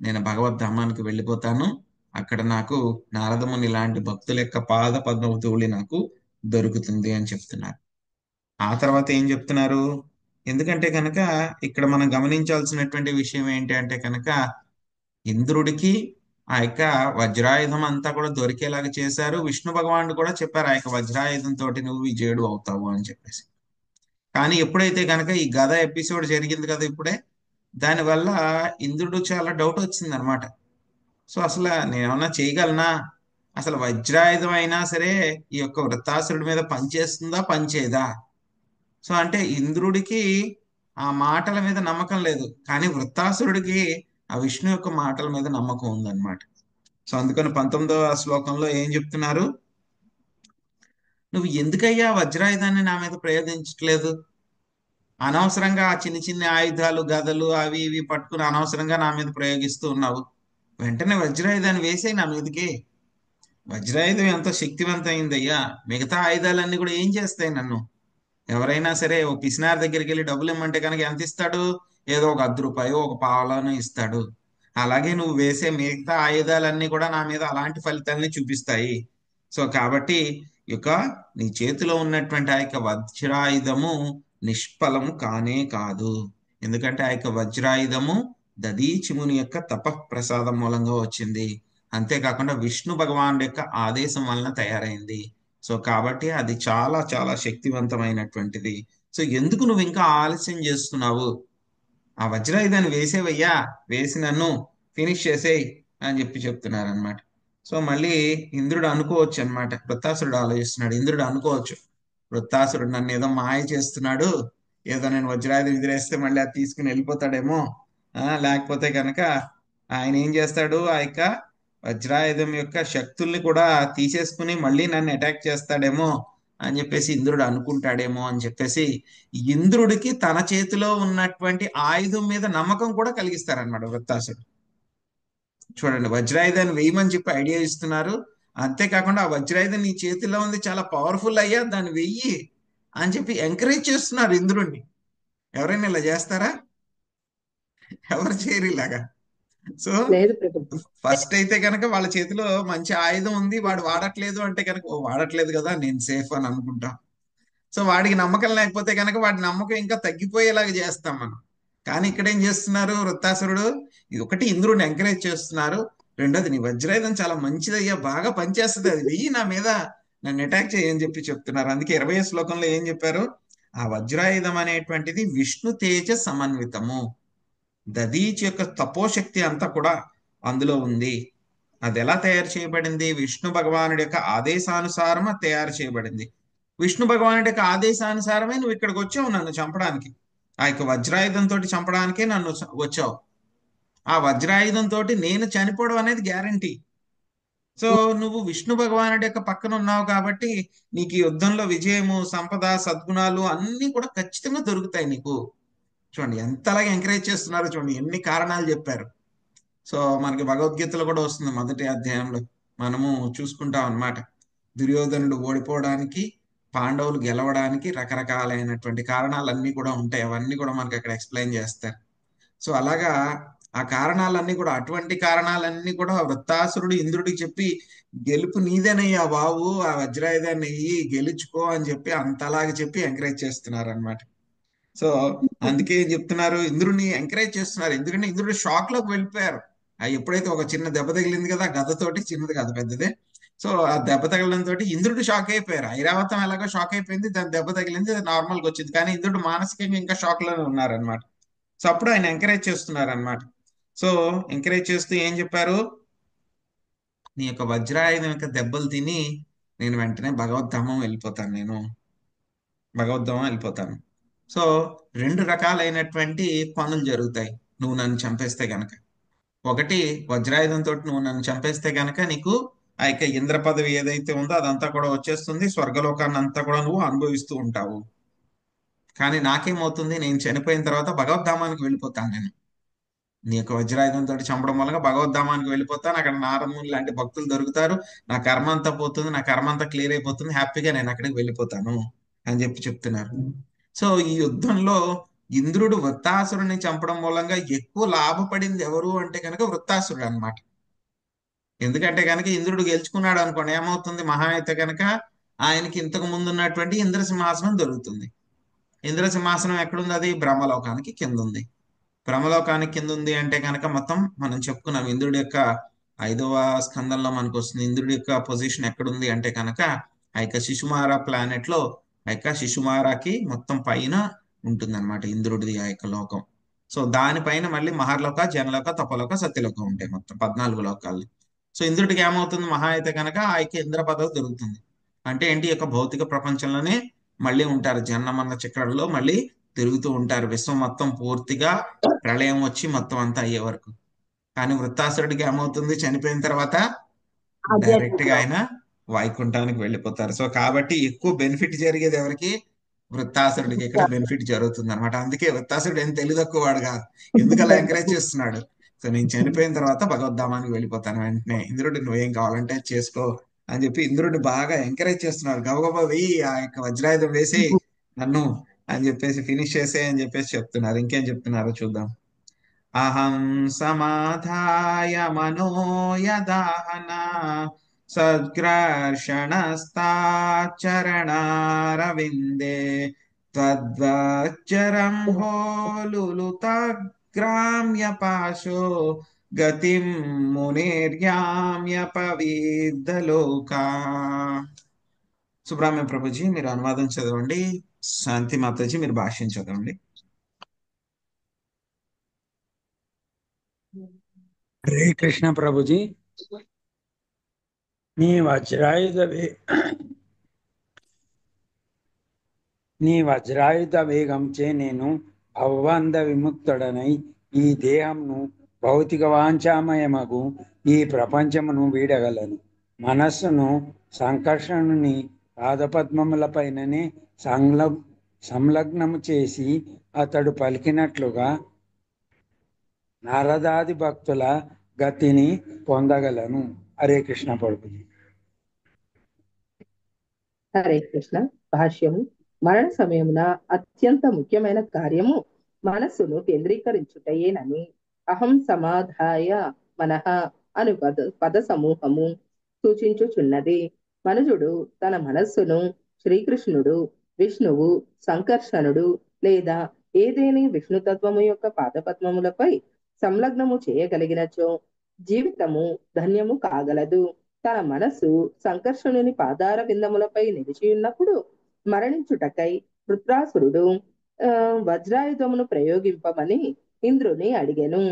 నేను భగవద్ధామానికి వెళ్ళిపోతాను. అక్కడ నాకు నారదముని లాంటి భక్తుల యొక్క పాద పద్మధూళి నాకు దొరుకుతుంది అని చెప్తున్నారు. ఆ తర్వాత ఏం చెప్తున్నారు? ఎందుకంటే కనుక ఇక్కడ మనం గమనించాల్సినటువంటి విషయం ఏంటి అంటే కనుక ఇంద్రుడికి ఆ యొక్క వజ్రాయుధం అంతా కూడా దొరికేలాగా చేశారు. విష్ణు భగవానుడు కూడా చెప్పారు ఆ యొక్క వజ్రాయుధం తోటి నువ్వు విజయుడు అవుతావు అని చెప్పేసి. కానీ ఎప్పుడైతే కనుక ఈ గద ఎపిసోడ్ జరిగింది కదా ఇప్పుడే, దానివల్ల ఇంద్రుడు చాలా డౌట్ వచ్చింది అనమాట. సో అసలు నేనేమన్నా చేయగలనా, అసలు వజ్రాయుధం అయినా సరే ఈ యొక్క వృత్తాసురుడి మీద పనిచేస్తుందా పనిచేయదా? సో అంటే ఇంద్రుడికి ఆ మాటల మీద నమ్మకం లేదు, కానీ వృత్తాసురుడికి ఆ విష్ణు యొక్క మాటల మీద నమ్మకం ఉందన్నమాట. సో అందుకని 19వ శ్లోకంలో ఏం చెప్తున్నారు, నువ్వు ఎందుకయ్యా వజ్రాయుధాన్ని నా మీద ప్రయోగించట్లేదు? అనవసరంగా ఆ చిన్న చిన్న ఆయుధాలు గదలు అవి ఇవి పట్టుకుని అనవసరంగా నా మీద ప్రయోగిస్తూ ఉన్నావు. వెంటనే వజ్రాయుధాన్ని వేసేయి నా మీదకి. వజ్రాయుధం ఎంతో శక్తివంతమైందయ్యా, మిగతా ఆయుధాలన్నీ కూడా ఏం చేస్తాయి నన్ను? ఎవరైనా సరే ఓ పిసినారి దగ్గరికి వెళ్ళి డబ్బులు ఇమ్మంటే కనుక ఎంత ఇస్తాడు? ఏదో ఒక 10 రూపాయో ఒక పావలానో ఇస్తాడు. అలాగే నువ్వు వేసే మిగతా ఆయుధాలన్నీ కూడా నా మీద అలాంటి ఫలితాలని చూపిస్తాయి. సో కాబట్టి ఇక నీ చేతిలో ఉన్నటువంటి ఆ యొక్క వజ్రాయుధము నిష్ఫలము కానే కాదు. ఎందుకంటే ఆ యొక్క వజ్రాయుధము దధీచిముని యొక్క తపఃప్రసాదం మూలంగా వచ్చింది. అంతేకాకుండా విష్ణు భగవానుడి యొక్క ఆదేశం వలన తయారైంది. సో కాబట్టి అది చాలా చాలా శక్తివంతమైనటువంటిది. సో ఎందుకు నువ్వు ఇంకా ఆలస్యం చేస్తున్నావు? ఆ వజ్రాయుధాన్ని వేసేవయ్యా, వేసి నన్ను ఫినిష్ చేసేయి అని చెప్తున్నారు అనమాట. సో మళ్ళీ ఇంద్రుడు అనుకోవచ్చు అనమాట, వృత్తాసురుడు ఆలోచిస్తున్నాడు. ఇంద్రుడు అనుకోవచ్చు, వృత్తాసురుడు నన్ను ఏదో మాయ చేస్తున్నాడు, ఏదో నేను వజ్రాయుధం విదిరేస్తే మళ్ళీ అది తీసుకుని వెళ్ళిపోతాడేమో, లేకపోతే కనుక ఆయన ఏం చేస్తాడు, ఆ యొక్క వజ్రాయుధం యొక్క శక్తుల్ని కూడా తీసేసుకుని మళ్ళీ నన్ను అటాక్ చేస్తాడేమో అని చెప్పేసి ఇంద్రుడు అనుకుంటాడేమో అని చెప్పేసి ఇంద్రుడికి తన చేతిలో ఉన్నటువంటి ఆయుధం మీద నమ్మకం కూడా కలిగిస్తారనమాట వృత్తాసుడు. చూడండి, వజ్రాయుధాన్ని వేయమని చెప్పి ఐడియా ఇస్తున్నారు. అంతేకాకుండా ఆ వజ్రాయుధం నీ చేతిలో ఉంది, చాలా పవర్ఫుల్ అయ్యా, దాన్ని వెయ్యి అని చెప్పి ఎంకరేజ్ చేస్తున్నారు ఇంద్రుడిని. ఎవరైనా ఇలా చేస్తారా? ఎవరు చేయరు ఇలాగా. సో ఫస్ట్ అయితే కనుక వాళ్ళ చేతిలో మంచి ఆయుధం ఉంది, వాడు వాడట్లేదు అంటే కనుక ఓ వాడట్లేదు కదా నేను సేఫ్ అని అనుకుంటాం. సో వాడికి నమ్మకం లేకపోతే కనుక వాడి నమ్మకం ఇంకా తగ్గిపోయేలాగా చేస్తాం మనం. కానీ ఇక్కడ ఏం చేస్తున్నారు వృత్తాసురుడు, ఇది ఒకటి ఇంద్రుడిని ఎంకరేజ్ చేస్తున్నారు, రెండోది నీ వజ్రాయుధం చాలా మంచిదయ్యా, బాగా పనిచేస్తుంది, అది వెయ్యి నా మీద, నన్ను అటాక్ చేయని చెప్పి చెప్తున్నారు. అందుకే 20వ శ్లోకంలో ఏం చెప్పారు, ఆ వజ్రాయుధం అనేటువంటిది విష్ణు తేజ సమన్వితము, దధీచి యొక్క తపోశక్తి అంతా కూడా అందులో ఉంది. అది ఎలా తయారు చేయబడింది? విష్ణు భగవానుడి యొక్క ఆదేశానుసారం తయారు చేయబడింది. విష్ణు భగవానుడి యొక్క ఆదేశానుసారమే నువ్వు ఇక్కడికి వచ్చావు నన్ను చంపడానికి, ఆ యొక్క వజ్రాయుధంతో చంపడానికే నన్ను వచ్చావు. ఆ వజ్రాయుధంతో నేను చనిపోవడం అనేది గ్యారంటీ. సో నువ్వు విష్ణు భగవానుడి యొక్క పక్కన ఉన్నావు కాబట్టి నీకు ఈ యుద్ధంలో విజయము, సంపద, సద్గుణాలు అన్ని కూడా ఖచ్చితంగా దొరుకుతాయి నీకు. చూడండి ఎంతలాగా ఎంకరేజ్ చేస్తున్నారు, చూడండి ఎన్ని కారణాలు చెప్పారు. సో మనకి భగవద్గీతలో కూడా వస్తుంది, మొదటి అధ్యాయంలో మనము చూసుకుంటాం అన్నమాట. దుర్యోధనుడు ఓడిపోవడానికి, పాండవులు గెలవడానికి రకరకాలైనటువంటి కారణాలన్నీ కూడా ఉంటాయి. అవన్నీ కూడా మనకి అక్కడ ఎక్స్ప్లెయిన్ చేస్తారు. సో అలాగా ఆ కారణాలన్నీ కూడా, అటువంటి కారణాలన్నీ కూడా వృత్తాసురుడు ఇంద్రుడికి చెప్పి గెలుపు నీదేనయ్యా బాబు, ఆ వజ్రాయుధాన్ని గెలుచుకో అని చెప్పి అంతలాగా చెప్పి ఎంకరేజ్ చేస్తున్నారు అనమాట. సో అందుకే ఏం చెప్తున్నారు, ఇంద్రుడిని ఎంకరేజ్ చేస్తున్నారు. ఎందుకంటే ఇంద్రుడు షాక్ లోకి వెళ్ళిపోయారు. ఎప్పుడైతే ఒక చిన్న దెబ్బ తగిలింది కదా గదతోటి, చిన్నది కాదు పెద్దదే. సో ఆ దెబ్బ తగలడంతో ఇంద్రుడు షాక్ అయిపోయారు. ఐరావతం ఎలాగో షాక్ అయిపోయింది, దాని దెబ్బ తగిలింది, అది నార్మల్గా వచ్చింది. కానీ ఇంద్రుడు మానసికంగా ఇంకా షాక్ లోనే ఉన్నారనమాట. సో అప్పుడు ఆయన ఎంకరేజ్ చేస్తున్నారు అనమాట. సో ఎంకరేజ్ చేస్తూ ఏం చెప్పారు, నీ యొక్క వజ్రాయుధం యొక్క దెబ్బలు తిని నేను వెంటనే భగవద్ధామం వెళ్ళిపోతాను, భగవద్ధామం వెళ్ళిపోతాను. సో 2 రకాలైనటువంటి పనులు జరుగుతాయి నువ్వు నన్ను చంపేస్తే గనక. ఒకటి, వజ్రాయుధంతో నువ్వు నన్ను చంపేస్తే గనక నీకు ఆ యొక్క ఇంద్ర పదవి ఏదైతే ఉందో అదంతా కూడా వచ్చేస్తుంది, స్వర్గలోకాన్ని అంతా కూడా నువ్వు అనుభవిస్తూ ఉంటావు. కానీ నాకేమవుతుంది, నేను చనిపోయిన తర్వాత భగవద్ధామానికి వెళ్ళిపోతాను. నేను నీ యొక్క వజ్రాయుధంతో చంపడం వల్ల భగవద్ధామానికి వెళ్ళిపోతాను, అక్కడ నారదుని లాంటి భక్తులు దొరుకుతారు, నా కర్మ అంతా పోతుంది, నా కర్మ అంతా క్లియర్ అయిపోతుంది, హ్యాపీగా నేను అక్కడికి వెళ్ళిపోతాను అని చెప్తున్నారు. సో ఈ యుద్ధంలో ఇంద్రుడు వృత్తాసురుని చంపడం మూలంగా ఎక్కువ లాభపడింది ఎవరు అంటే కనుక వృత్తాసురుడు అనమాట. ఎందుకంటే కనుక ఇంద్రుడు గెలుచుకున్నాడు అనుకోండి, ఏమవుతుంది, మహా అయితే కనుక ఆయనకి ఇంతకు ముందు ఉన్నటువంటి ఇంద్రసింహాసనం దొరుకుతుంది. ఇంద్రసింహాసనం ఎక్కడుంది? అది బ్రహ్మలోకానికి కింద ఉంది. బ్రహ్మలోకానికి కింద ఉంది అంటే కనుక మొత్తం మనం చెప్పుకున్నాం ఇంద్రుడి యొక్క 5వ స్కందంలో మనకు వస్తుంది. ఇంద్రుడి యొక్క పొజిషన్ ఎక్కడుంది అంటే కనుక ఆ యొక్క శిశుమార ప్లానెట్ లో ఆ యొక్క శిశుమారాకి మొత్తం పైన ఉంటుందన్నమాట ఇంద్రుడిది ఆ యొక్క లోకం. సో దానిపైన మళ్ళీ మహర్లోక, జనలోక, తపలోక, సత్యలోక ఉంటాయి మొత్తం 14 లోకాలు. సో ఇంద్రుడికి ఏమవుతుంది మహా అయితే కనుక ఆ యొక్క ఇంద్ర పదవి దొరుకుతుంది. అంటే ఏంటి ఈ యొక్క భౌతిక ప్రపంచంలోనే మళ్ళీ ఉంటారు, జనన చక్రంలో మళ్ళీ తిరుగుతూ ఉంటారు విశ్వం మొత్తం పూర్తిగా ప్రళయం వచ్చి మొత్తం అంతా అయ్యే వరకు. కానీ వృత్తాసురుడికి ఏమవుతుంది చనిపోయిన తర్వాత డైరెక్ట్ గా ఆయన వైకుంఠానికి వెళ్ళిపోతారు. సో కాబట్టి ఎక్కువ బెనిఫిట్ జరిగేది ఎవరికి? వృత్తాసురుడికి ఇక్కడ బెనిఫిట్ జరుగుతుంది అనమాట. అందుకే వృత్తాసురుడు ఏం తెలివి తక్కువ వాడు కాదు. ఎందుకలా ఎంకరేజ్ చేస్తున్నాడు? సో నేను చనిపోయిన తర్వాత భగవద్ధామానికి వెళ్ళిపోతాను, వెంటనే ఇంద్రుడు నువ్వేం కావాలంటే చేసుకో అని చెప్పి ఇంద్రుడిని బాగా ఎంకరేజ్ చేస్తున్నారు. గబగబా వెయ్యి ఆ యొక్క వజ్రాయుధం వేసి నన్ను అని చెప్పేసి ఫినిష్ చేసే అని చెప్పేసి చెప్తున్నారు. ఇంకేం చెప్తున్నారో చూద్దాం. అహం సమాధాయ మనోయదాహన సద్ఘర్షణస్తాచరణారవిందే తద్వచ్చరం హోలులుతగ్రామ్య పాశో గతిం మునిర్యామ్య పవిద్దలోకా. సుబ్రహ్మణ్య ప్రభుజీ మీరు అనువాదం చదవండి, శాంతి మాతాజీ మీరు భాష్యం చదవండి. హరే కృష్ణ ప్రభుజీ. నీ వజ్రాయుధ వేగంచే నేను భవబంధ విముక్తుడనై ఈ దేహంను భౌతిక వాంఛామయమగు ఈ ప్రపంచమును వీడగలను. మనస్సును సంకర్షణుని పాదపద్మములపైననే సంలగ్నము చేసి అతడు పలికినట్లుగా నారదాది భక్తుల గతిని పొందగలను. హరే కృష్ణ ప్రభుజీ. హరే కృష్ణ. భాష్యము. మరణ సమయమున అత్యంత ముఖ్యమైన కార్యము మనస్సును కేంద్రీకరించుటయేనని అహం సమాధాయ మనః అను పద సమూహము సూచించుచున్నది. మనుజుడు తన మనస్సును శ్రీకృష్ణుడు, విష్ణువు, సంకర్షణుడు లేదా ఏదేని విష్ణుతత్వము యొక్క పాదపద్మములపై సంలగ్నము చేయగలిగినచో జీవితము ధన్యము కాగలదు. తన మనస్సు సంకర్షణుని పాదార విందములపై నిలిచి ఉన్నప్పుడు మరణించుటకై వృత్రాసురుడు వజ్రాయుధమును ప్రయోగింపమని ఇంద్రుని అడిగెను.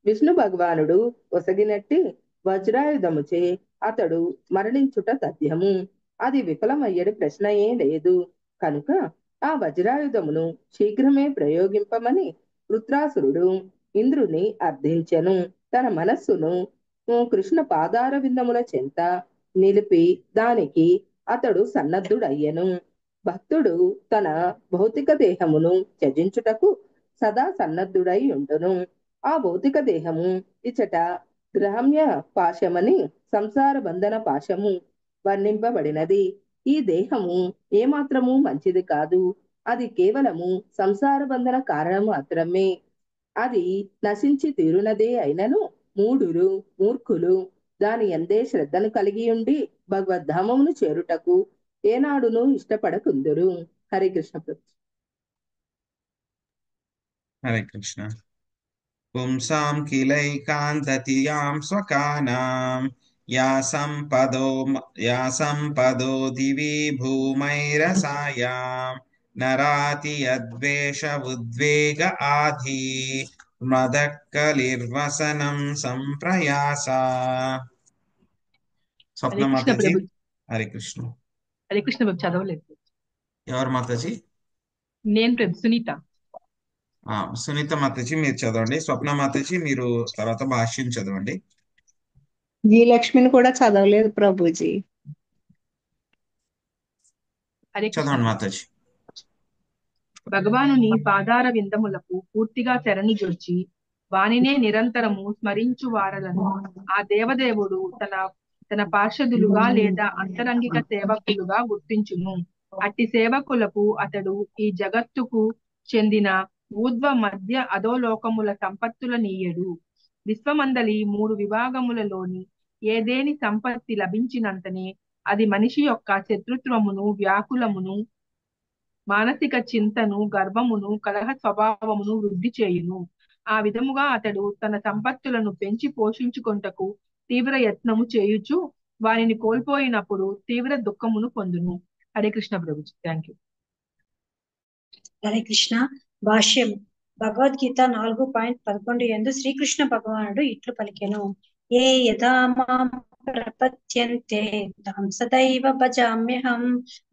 విష్ణు భగవానుడు ఒసగినట్టి వజ్రాయుధముచే అతడు మరణించుట తథ్యము. అది విఫలమయ్యడి ప్రశ్నయే లేదు. కనుక ఆ వజ్రాయుధమును శీఘ్రమే ప్రయోగింపమని వృత్రాసురుడు ఇంద్రుని అర్థించెను. తన మనస్సును కృష్ణ పాదార విందముల చెంత నిలిపి దానికి అతడు సన్నద్ధుడయ్యను. భక్తుడు తన భౌతిక దేహమును త్యజించుటకు సదా సన్నద్ధుడై ఉండును. ఆ భౌతిక దేహము ఇచట గ్రామ్య పాశమని సంసార బంధన పాశము వర్ణింపబడినది. ఈ దేహము ఏమాత్రము మంచిది కాదు. అది కేవలము సంసార బంధన కారణం మాత్రమే. అది నశించి తీరునదే అయినను మూర్ఖులు దాని ఎందే శ్రద్ధను కలిగి ఉండి భగవద్ధామమును చేరుటకు ఏనాడును ఇష్టపడకుందురు. హరే కృష్ణ. హరే కృష్ణ. పుంసాం కిలైకాంతతియాం స్వకానాం యా సంపదో దివి భూమైరసాయాం నరాతి యద్వేష ఉద్వేగ ఆధి మదక్కలిర్వసనం సంప్రయాసా. స్వప్న మాతాజీ. హరే కృష్ణ. హరే కృష్ణ బాబు చదవలేదు. ఎవరు మాతాజీ? నేను ప్రభు సునీత. సునీత మాతాజీ మీరు చదవండి. స్వప్న మాతాజీ మీరు తర్వాత భాష్యం చదవండి. జీ లక్ష్మిని కూడా చదవలేదు ప్రభుజీ. చదవండి మాతాజీ. భగవానుని పాదార విందములకు పూర్తిగా శరణిజొచ్చి వానినే నిరంతరము స్మరించు వారలను ఆ దేవదేవుడు తన పార్షదులుగా లేదా అంతరంగిక సేవకులుగా గుర్తించును. అట్టి సేవకులకు అతడు ఈ జగత్తుకు చెందిన ఊర్ధ్వ మధ్య అధోలోకముల సంపత్తుల నీయడు. విశ్వమందలి 3 విభాగములలోని ఏదేని సంపత్తి లభించినంతనే అది మనిషి యొక్క శత్రుత్వమును, వ్యాకులమును, మానసిక చింతను, గర్వమును, కలహ స్వభావమును వృద్ధి చేయును. ఆ విధముగా అతడు తన సంపత్తులను పెంచి పోషించుకొనుటకు తీవ్ర యత్నము చేయుచు వారిని కోల్పోయినప్పుడు తీవ్ర దుఃఖమును పొందును. హరే కృష్ణ ప్రభుజీ. Thank you. హరే కృష్ణ. భాష్యం. భగవద్గీత 4.11 యందు శ్రీకృష్ణ భగవానుడు ఇట్లు పలికెను: ఏ యథా మాం ప్రపద్యంతే తాం సదైవ భజామ్యహం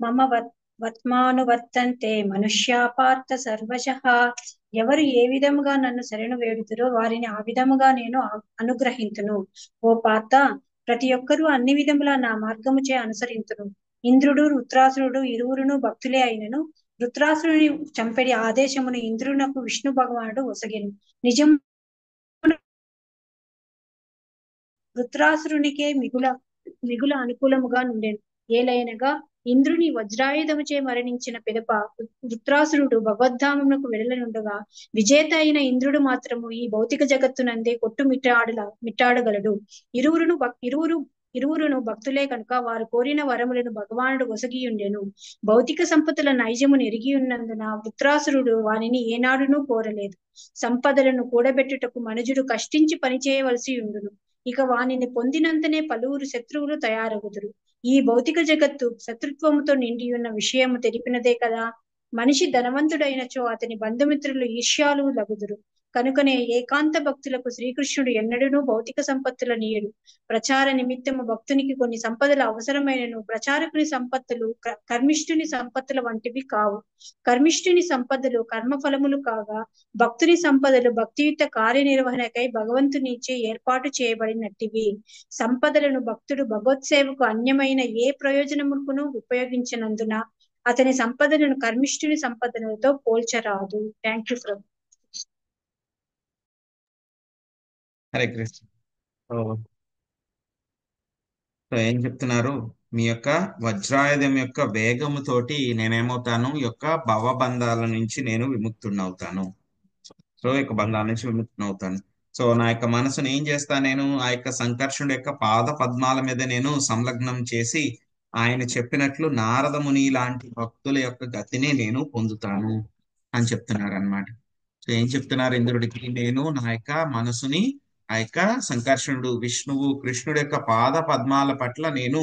మమ వర్త్మానువర్తంతే మనుష్యా పార్థ సర్వశః. ఎవరు ఏ విధముగా నన్ను శరణు వేడుతురో వారిని ఆ విధముగా నేను అనుగ్రహింతును. ఓ పార్థ, ప్రతి ఒక్కరూ అన్ని విధములా నా మార్గముచే అనుసరింతును. ఇంద్రుడు, వృత్రాసురుడు ఇరువురును భక్తులే అయినను వృత్రాసురుని చంపెడి ఆదేశమును ఇంద్రునకు విష్ణు భగవానుడు ఒసగెను. నిజం వృత్రాసురునికే మిగుల అనుకూలముగా నుండెను. ఏలైనగా ఇంద్రుని వజ్రాయుధముచే మరణించిన పిదప వృత్రాసురుడు భగవద్ధామమునకు వెడలనుండగా విజేత అయిన ఇంద్రుడు మాత్రము ఈ భౌతిక జగత్తునందే మిట్టాడగలడు. ఇరువురును భక్తులే కనుక వారు కోరిన వరములను భగవానుడు ఒసగియుండెను. భౌతిక సంపదల నైజమును ఎరిగి ఉన్నందున వృత్రాసురుడు వానిని ఏనాడునూ కోరలేదు. సంపదలను కూడబెట్టుటకు మనుజుడు కష్టించి పనిచేయవలసి ఉండును. ఇక వానిని పొందినంతనే పలువురు శత్రువులు తయారగుదురు. ఈ భౌతిక జగత్తు శత్రుత్వముతో నిండియున్న విషయము తెలిపినదే కదా. మనిషి ధనవంతుడైనచో అతని బంధుమిత్రులు ఈర్ష్యాలు లగుదురు. కనుకనే ఏకాంత భక్తులకు శ్రీకృష్ణుడు ఎన్నడూనూ భౌతిక సంపత్తుల నీయడు. ప్రచార నిమిత్తము భక్తునికి కొన్ని సంపదలు అవసరమైనను ప్రచారకుని సంపత్తులు కర్మిష్ఠుని సంపత్తుల వంటివి కావు. కర్మిష్ఠుని సంపదలు కర్మఫలములు కాగా భక్తుని సంపదలు భక్తియుక్త కార్యనిర్వహణకై భగవంతునిచే ఏర్పాటు చేయబడినట్టివి. సంపదలను భక్తుడు భగవత్సేవకు అన్యమైన ఏ ప్రయోజనముకును ఉపయోగించినందున అతని సంపదలను కర్మిష్ఠుని సంపదలతో పోల్చరాదు. థ్యాంక్ యూ ప్రభు. హరే కృష్ణ. ఏం చెప్తున్నారు? మీ యొక్క వజ్రాయుధం యొక్క వేగముతోటి నేనేమవుతాను? యొక్క భవబంధాల నుంచి నేను విముక్తుడవుతాను. సో యొక్క బంధాల నుంచి విముక్తుడవుతాను. సో నా యొక్క మనసును ఏం చేస్తా? నేను ఆ యొక్క సంకర్షణుడు యొక్క పాద పద్మాల మీద నేను సంలగ్నం చేసి ఆయన చెప్పినట్లు నారదముని లాంటి భక్తుల యొక్క గతిని నేను పొందుతాను అని చెప్తున్నారు అనమాట. సో ఏం చెప్తున్నారు ఇంద్రుడికి? నేను నా యొక్క మనసుని ఆ యొక్క సంకర్షణుడు విష్ణువు కృష్ణుడు యొక్క పాద పద్మాల పట్ల నేను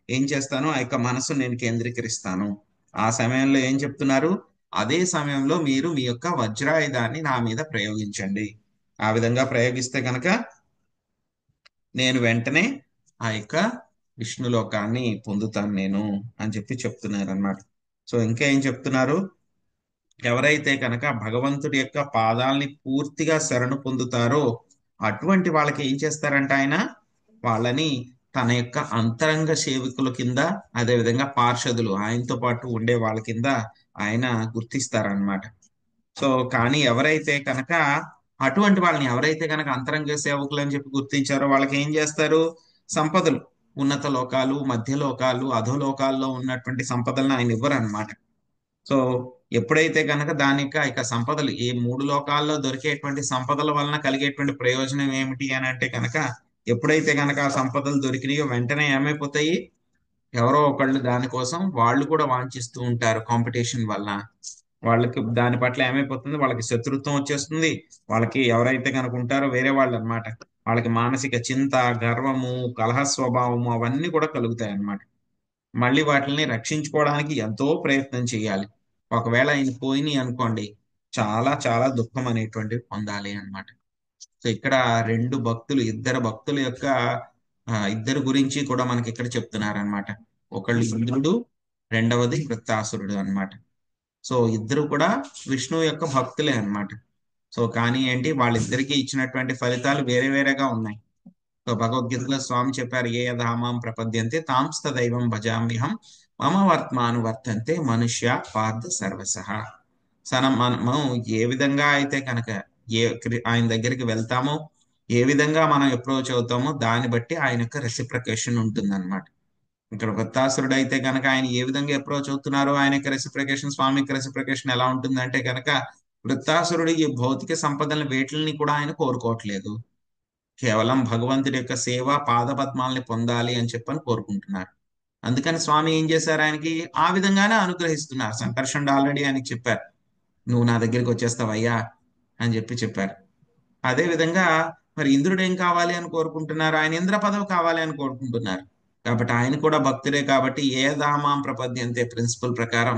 ఏం చేస్తాను? ఆ యొక్క మనసును నేను కేంద్రీకరిస్తాను. ఆ సమయంలో ఏం చెప్తున్నారు? అదే సమయంలో మీరు మీ యొక్క వజ్రాయుధాన్ని నా మీద ప్రయోగించండి. ఆ విధంగా ప్రయోగిస్తే కనుక నేను వెంటనే ఆ యొక్క విష్ణులోకాన్ని పొందుతాను నేను అని చెప్పి చెప్తున్నారు అన్నమాట. సో ఇంకా ఏం చెప్తున్నారు? ఎవరైతే కనుక భగవంతుడి యొక్క పాదాలని పూర్తిగా శరణు పొందుతారో అటువంటి వాళ్ళకి ఏం చేస్తారంట? ఆయన వాళ్ళని తన యొక్క అంతరంగ సేవకుల కింద, అదే విధంగా పార్షదులు ఆయనతో పాటు ఉండే వాళ్ళ కింద ఆయన గుర్తిస్తారనమాట. సో కానీ ఎవరైతే కనుక అటువంటి వాళ్ళని ఎవరైతే కనుక అంతరంగ సేవకులు అని చెప్పి గుర్తించారో వాళ్ళకి ఏం చేస్తారు? సంపదలు, ఉన్నత లోకాలు, మధ్య లోకాలు, అధోలోకాల్లో ఉన్నటువంటి సంపదలను ఆయన ఇవ్వరు అనమాట. సో ఎప్పుడైతే కనుక దానికి ఇక సంపదలు ఈ 3 లోకాల్లో దొరికేటువంటి సంపదల వలన కలిగేటువంటి ప్రయోజనం ఏమిటి అని అంటే కనుక ఎప్పుడైతే కనుక ఆ సంపదలు దొరికినాయో వెంటనే ఏమైపోతాయి? ఎవరో ఒకళ్ళు దానికోసం వాళ్ళు కూడా వాంఛిస్తూ ఉంటారు. కాంపిటీషన్ వల్ల వాళ్ళకి దాని పట్ల ఏమైపోతుంది? వాళ్ళకి శత్రుత్వం వచ్చేస్తుంది. వాళ్ళకి ఎవరైతే కనుక ఉంటారో వేరే వాళ్ళు అనమాట, వాళ్ళకి మానసిక చింత, గర్వము, కలహ స్వభావము అవన్నీ కూడా కలుగుతాయి అన్నమాట. మళ్ళీ వాటిని రక్షించుకోవడానికి ఎంతో ప్రయత్నం చేయాలి. ఒకవేళ ఆయన పోయినాయి అనుకోండి, చాలా చాలా దుఃఖం అనేటువంటివి పొందాలి అన్నమాట. సో ఇక్కడ ఇద్దరు భక్తుల యొక్క ఇద్దరు గురించి కూడా మనకి ఇక్కడ చెప్తున్నారనమాట. ఒకళ్ళు ఇంద్రుడు, రెండవది వృత్తాసురుడు అన్నమాట. సో ఇద్దరు కూడా విష్ణువు యొక్క భక్తులే అన్నమాట. సో కానీ ఏంటి, వాళ్ళిద్దరికీ ఇచ్చినటువంటి ఫలితాలు వేరే వేరేగా ఉన్నాయి. సో భగవద్గీతలో స్వామి చెప్పారు, ఏ యథామాం ప్రపద్యంతే తాంస్త దైవం భజామ్యహం మమ వర్త్మానువర్తంతే మనుష్య పార్థ సర్వసః. మనం ఏ విధంగా అయితే కనుక ఆయన దగ్గరికి వెళ్తామో, ఏ విధంగా మనం అప్రోచ్ అవుతామో దాన్ని బట్టి ఆయన యొక్క రెసిప్రకేషన్ ఉంటుందన్నమాట. ఇక్కడ వృత్తాసురుడు అయితే కనుక ఆయన ఏ విధంగా అప్రోచ్ అవుతున్నారో ఆయన యొక్క రెసిప్రకేషన్, స్వామి యొక్క రెసిప్రకేషన్ ఎలా ఉంటుందంటే కనుక వృత్తాసురుడు ఈ భౌతిక సంపదలను వేటిని కూడా ఆయన కోరుకోవట్లేదు. కేవలం భగవంతుడి యొక్క సేవ, పాదపద్మాలని పొందాలి అని చెప్పని కోరుకుంటున్నారు. అందుకని స్వామి ఏం చేశారు? ఆయనకి ఆ విధంగానే అనుగ్రహిస్తున్నారు. సంకర్షణుడు ఆల్రెడీ ఆయనకి చెప్పారు, నువ్వు నా దగ్గరికి వచ్చేస్తావయ్యా అని చెప్పారు. అదే విధంగా మరి ఇంద్రుడు ఏం కావాలి అని కోరుకుంటున్నారు? ఆయన ఇంద్ర పదవి కావాలి అని కోరుకుంటున్నారు. కాబట్టి ఆయన కూడా భక్తుడే కాబట్టి ఏ దామాం ప్రపద్యంతే ప్రిన్సిపల్ ప్రకారం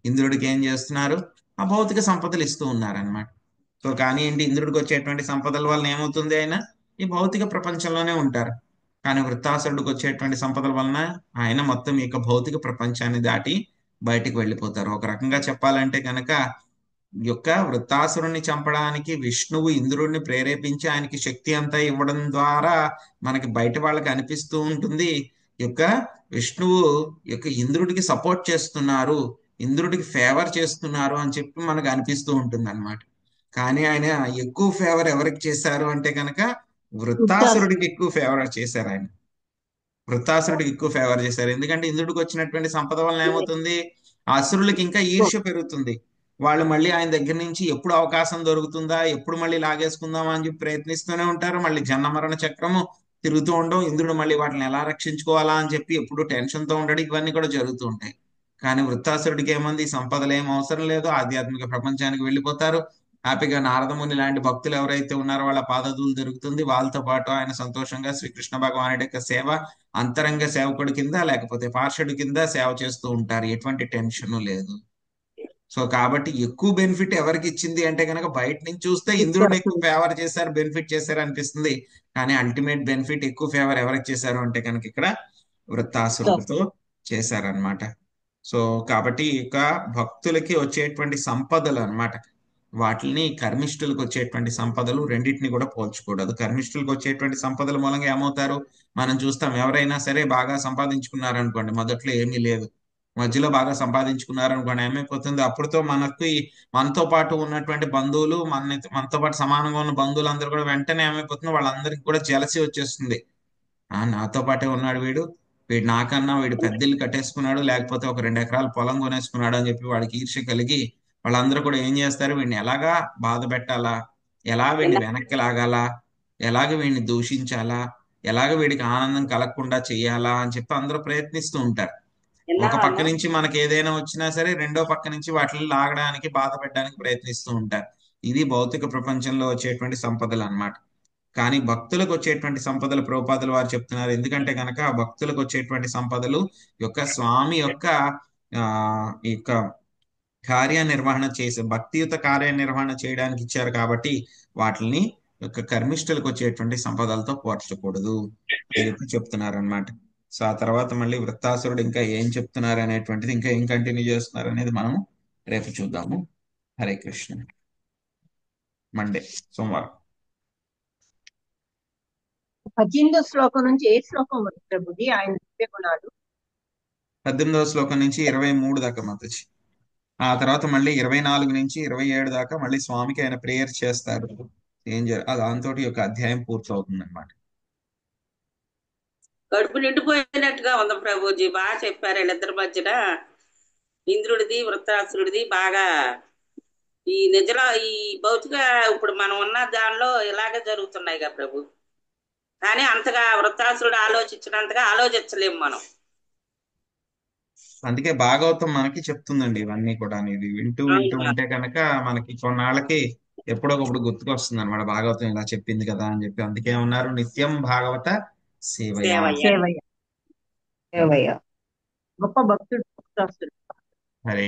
ఇంద్రుడికి ఏం చేస్తున్నారు? ఆ భౌతిక సంపదలు ఇస్తూ ఉన్నారనమాట. సో కానీ ఏంటి, ఇంద్రుడికి వచ్చేటువంటి సంపదల వలన ఏమవుతుంది? ఆయన ఈ భౌతిక ప్రపంచంలోనే ఉంటారు. కానీ వృత్తాసురుడికి వచ్చేటువంటి సంపదల వలన ఆయన మొత్తం ఈ యొక్క భౌతిక ప్రపంచాన్ని దాటి బయటికి వెళ్ళిపోతారు. ఒక రకంగా చెప్పాలంటే కనుక ఈ యొక్క వృత్తాసురుణ్ణి చంపడానికి విష్ణువు ఇంద్రుడిని ప్రేరేపించి ఆయనకి శక్తి అంతా ఇవ్వడం ద్వారా మనకి బయట వాళ్ళకి అనిపిస్తూ ఉంటుంది ఈ యొక్క విష్ణువు ఈ యొక్క ఇంద్రుడికి సపోర్ట్ చేస్తున్నారు, ఇంద్రుడికి ఫేవర్ చేస్తున్నారు అని చెప్పి మనకు అనిపిస్తూ ఉంటుంది అనమాట. కానీ ఆయన ఎక్కువ ఫేవర్ ఎవరికి చేశారు అంటే కనుక వృత్తాసురుడికి ఎక్కువ ఫేవర్ చేశారు. ఆయన వృత్తాసురుడికి ఎక్కువ ఫేవర్ చేశారు. ఎందుకంటే ఇంద్రుడికి వచ్చినటువంటి సంపద వలన ఏమవుతుంది? ఆ అసురులకి ఇంకా ఈర్ష్య పెరుగుతుంది. వాళ్ళు మళ్ళీ ఆయన దగ్గర నుంచి ఎప్పుడు అవకాశం దొరుకుతుందా, ఎప్పుడు మళ్ళీ లాగేసుకుందామా అని చెప్పి ప్రయత్నిస్తూనే ఉంటారు. మళ్ళీ జన్మ మరణ చక్రము తిరుగుతూ ఉండడం, ఇంద్రుడు మళ్ళీ వాటిని ఎలా రక్షించుకోవాలా అని చెప్పి ఎప్పుడు టెన్షన్ తో ఉండడం, ఇవన్నీ కూడా జరుగుతూ ఉంటాయి. కానీ వృత్తాసురుడికి ఏముంది? సంపదలు ఏం అవసరం లేదు, ఆధ్యాత్మిక ప్రపంచానికి వెళ్ళిపోతారు హ్యాపీగా. నారదముని లాంటి భక్తులు ఎవరైతే ఉన్నారో వాళ్ళ పాదధూలు దొరుకుతుంది, వాళ్ళతో పాటు ఆయన సంతోషంగా శ్రీకృష్ణ భగవానుడి యొక్క సేవ, అంతరంగ సేవకుడి కింద లేకపోతే పార్షుడి కింద సేవ చేస్తూ ఉంటారు. ఎటువంటి టెన్షన్ లేదు. సో కాబట్టి ఎక్కువ బెనిఫిట్ ఎవరికి ఇచ్చింది అంటే కనుక బయట నుంచి చూస్తే ఇంద్రుడిని ఎక్కువ ఫేవర్ చేశారు, బెనిఫిట్ చేశారు అనిపిస్తుంది. కానీ అల్టిమేట్ బెనిఫిట్ ఎక్కువ ఫేవర్ ఎవరికి చేశారు అంటే కనుక ఇక్కడ వృత్తాసురుడితో చేశారనమాట. సో కాబట్టి ఇక భక్తులకి వచ్చేటువంటి సంపదలు అన్నమాట, వాటిని కర్మిష్ఠులకు వచ్చేటువంటి సంపదలు రెండింటిని కూడా పోల్చకూడదు. కర్మిష్ఠులకు వచ్చేటువంటి సంపదల మూలంగా ఏమవుతారు? మనం చూస్తాం, ఎవరైనా సరే బాగా సంపాదించుకున్నారు అనుకోండి, మొదట్లో ఏమీ లేదు, మధ్యలో బాగా సంపాదించుకున్నారు అనుకోండి, ఏమైపోతుంది? అప్పుడుతో మనతో పాటు ఉన్నటువంటి బంధువులు, మనతో పాటు సమానంగా ఉన్న బంధువులందరూ కూడా వెంటనే ఏమైపోతుంది? వాళ్ళందరికీ కూడా జలసి వచ్చేస్తుంది. నాతో పాటే ఉన్నాడు వీడు నాకన్నా వీడు పెద్ద ఇల్లు కట్టేసుకున్నాడు, లేకపోతే ఒక 2 ఎకరాల పొలం కొనేసుకున్నాడు అని చెప్పి వాడికి ఈర్ష్య కలిగి వాళ్ళందరూ కూడా ఏం చేస్తారు? వీడిని ఎలాగా బాధ పెట్టాలా, ఎలా వీడిని వెనక్కి లాగాలా, ఎలాగ వీడిని దూషించాలా, ఎలాగ వీడికి ఆనందం కలగకుండా చెయ్యాలా అని చెప్పి అందరూ ప్రయత్నిస్తూ ఉంటారు. ఒక పక్క నుంచి మనకి ఏదైనా వచ్చినా సరే రెండో పక్క నుంచి వాటిని లాగడానికి, బాధ పెట్టడానికి ప్రయత్నిస్తూ ఉంటారు. ఇది భౌతిక ప్రపంచంలో వచ్చేటువంటి సంపదలు అన్నమాట. కానీ భక్తులకు వచ్చేటువంటి సంపదలు ప్రభుపాదులు వారు చెప్తున్నారు. ఎందుకంటే కనుక భక్తులకు వచ్చేటువంటి సంపదలు యొక్క స్వామి యొక్క ఈ యొక్క కార్యనిర్వహణ చేసే భక్తియుత కార్యనిర్వహణ చేయడానికి ఇచ్చారు. కాబట్టి వాటిని యొక్క కర్మిష్ఠులకు వచ్చేటువంటి సంపదలతో పోల్చకూడదు అని చెప్పి చెప్తున్నారు అనమాట. సో ఆ తర్వాత మళ్ళీ వృత్తాసురుడు ఇంకా ఏం చెప్తున్నారు అనేటువంటిది, ఇంకా ఏం కంటిన్యూ చేస్తున్నారు అనేది మనం రేపు చూద్దాము. హరే కృష్ణ. మండే, సోమవారం. 18వ శ్లోకం నుంచి ఏ శ్లోకం వరకు ప్రభుజీ ఆయన దివ్య గుణాలు? 18వ శ్లోకం నుంచి 23 దాకా మాతజీ. ఆ తర్వాత మళ్ళీ 24 నుంచి 27 దాకా మళ్ళీ స్వామికి ఆయన ప్రేయర్ చేస్తారు. దాంతో ఈ యొక్క అధ్యాయం పూర్తవుతుంది అనమాట. కడుపు నిండిపోయినట్టుగా ఉంది ప్రభుజీ. బాగా చెప్పారు. వీళ్ళిద్దరి మధ్యన ఇంద్రుడిది వృత్తాసురుడిది బాగా ఈ నిజంలో ఈ భౌతిక ఇప్పుడు మనం ఉన్న దానిలో ఇలాగే జరుగుతున్నాయి కదా ప్రభు. కానీ అంతగా వృత్తాసురుడు ఆలోచించినంతగా ఆలోచించలేము మనం. అందుకే భాగవతం మనకి చెప్తుందండి ఇవన్నీ కూడా. ఇది వింటూ ఉంటే కనుక మనకి కొన్నాళ్ళకి ఎప్పుడొకప్పుడు గుర్తుకొస్తుంది అనమాట, భాగవతం ఇలా చెప్పింది కదా అని చెప్పి. అందుకే ఉన్నారు నిత్యం భాగవత సేవయ్య. గొప్ప భక్తుడు వృత్తాసురుడు. హరే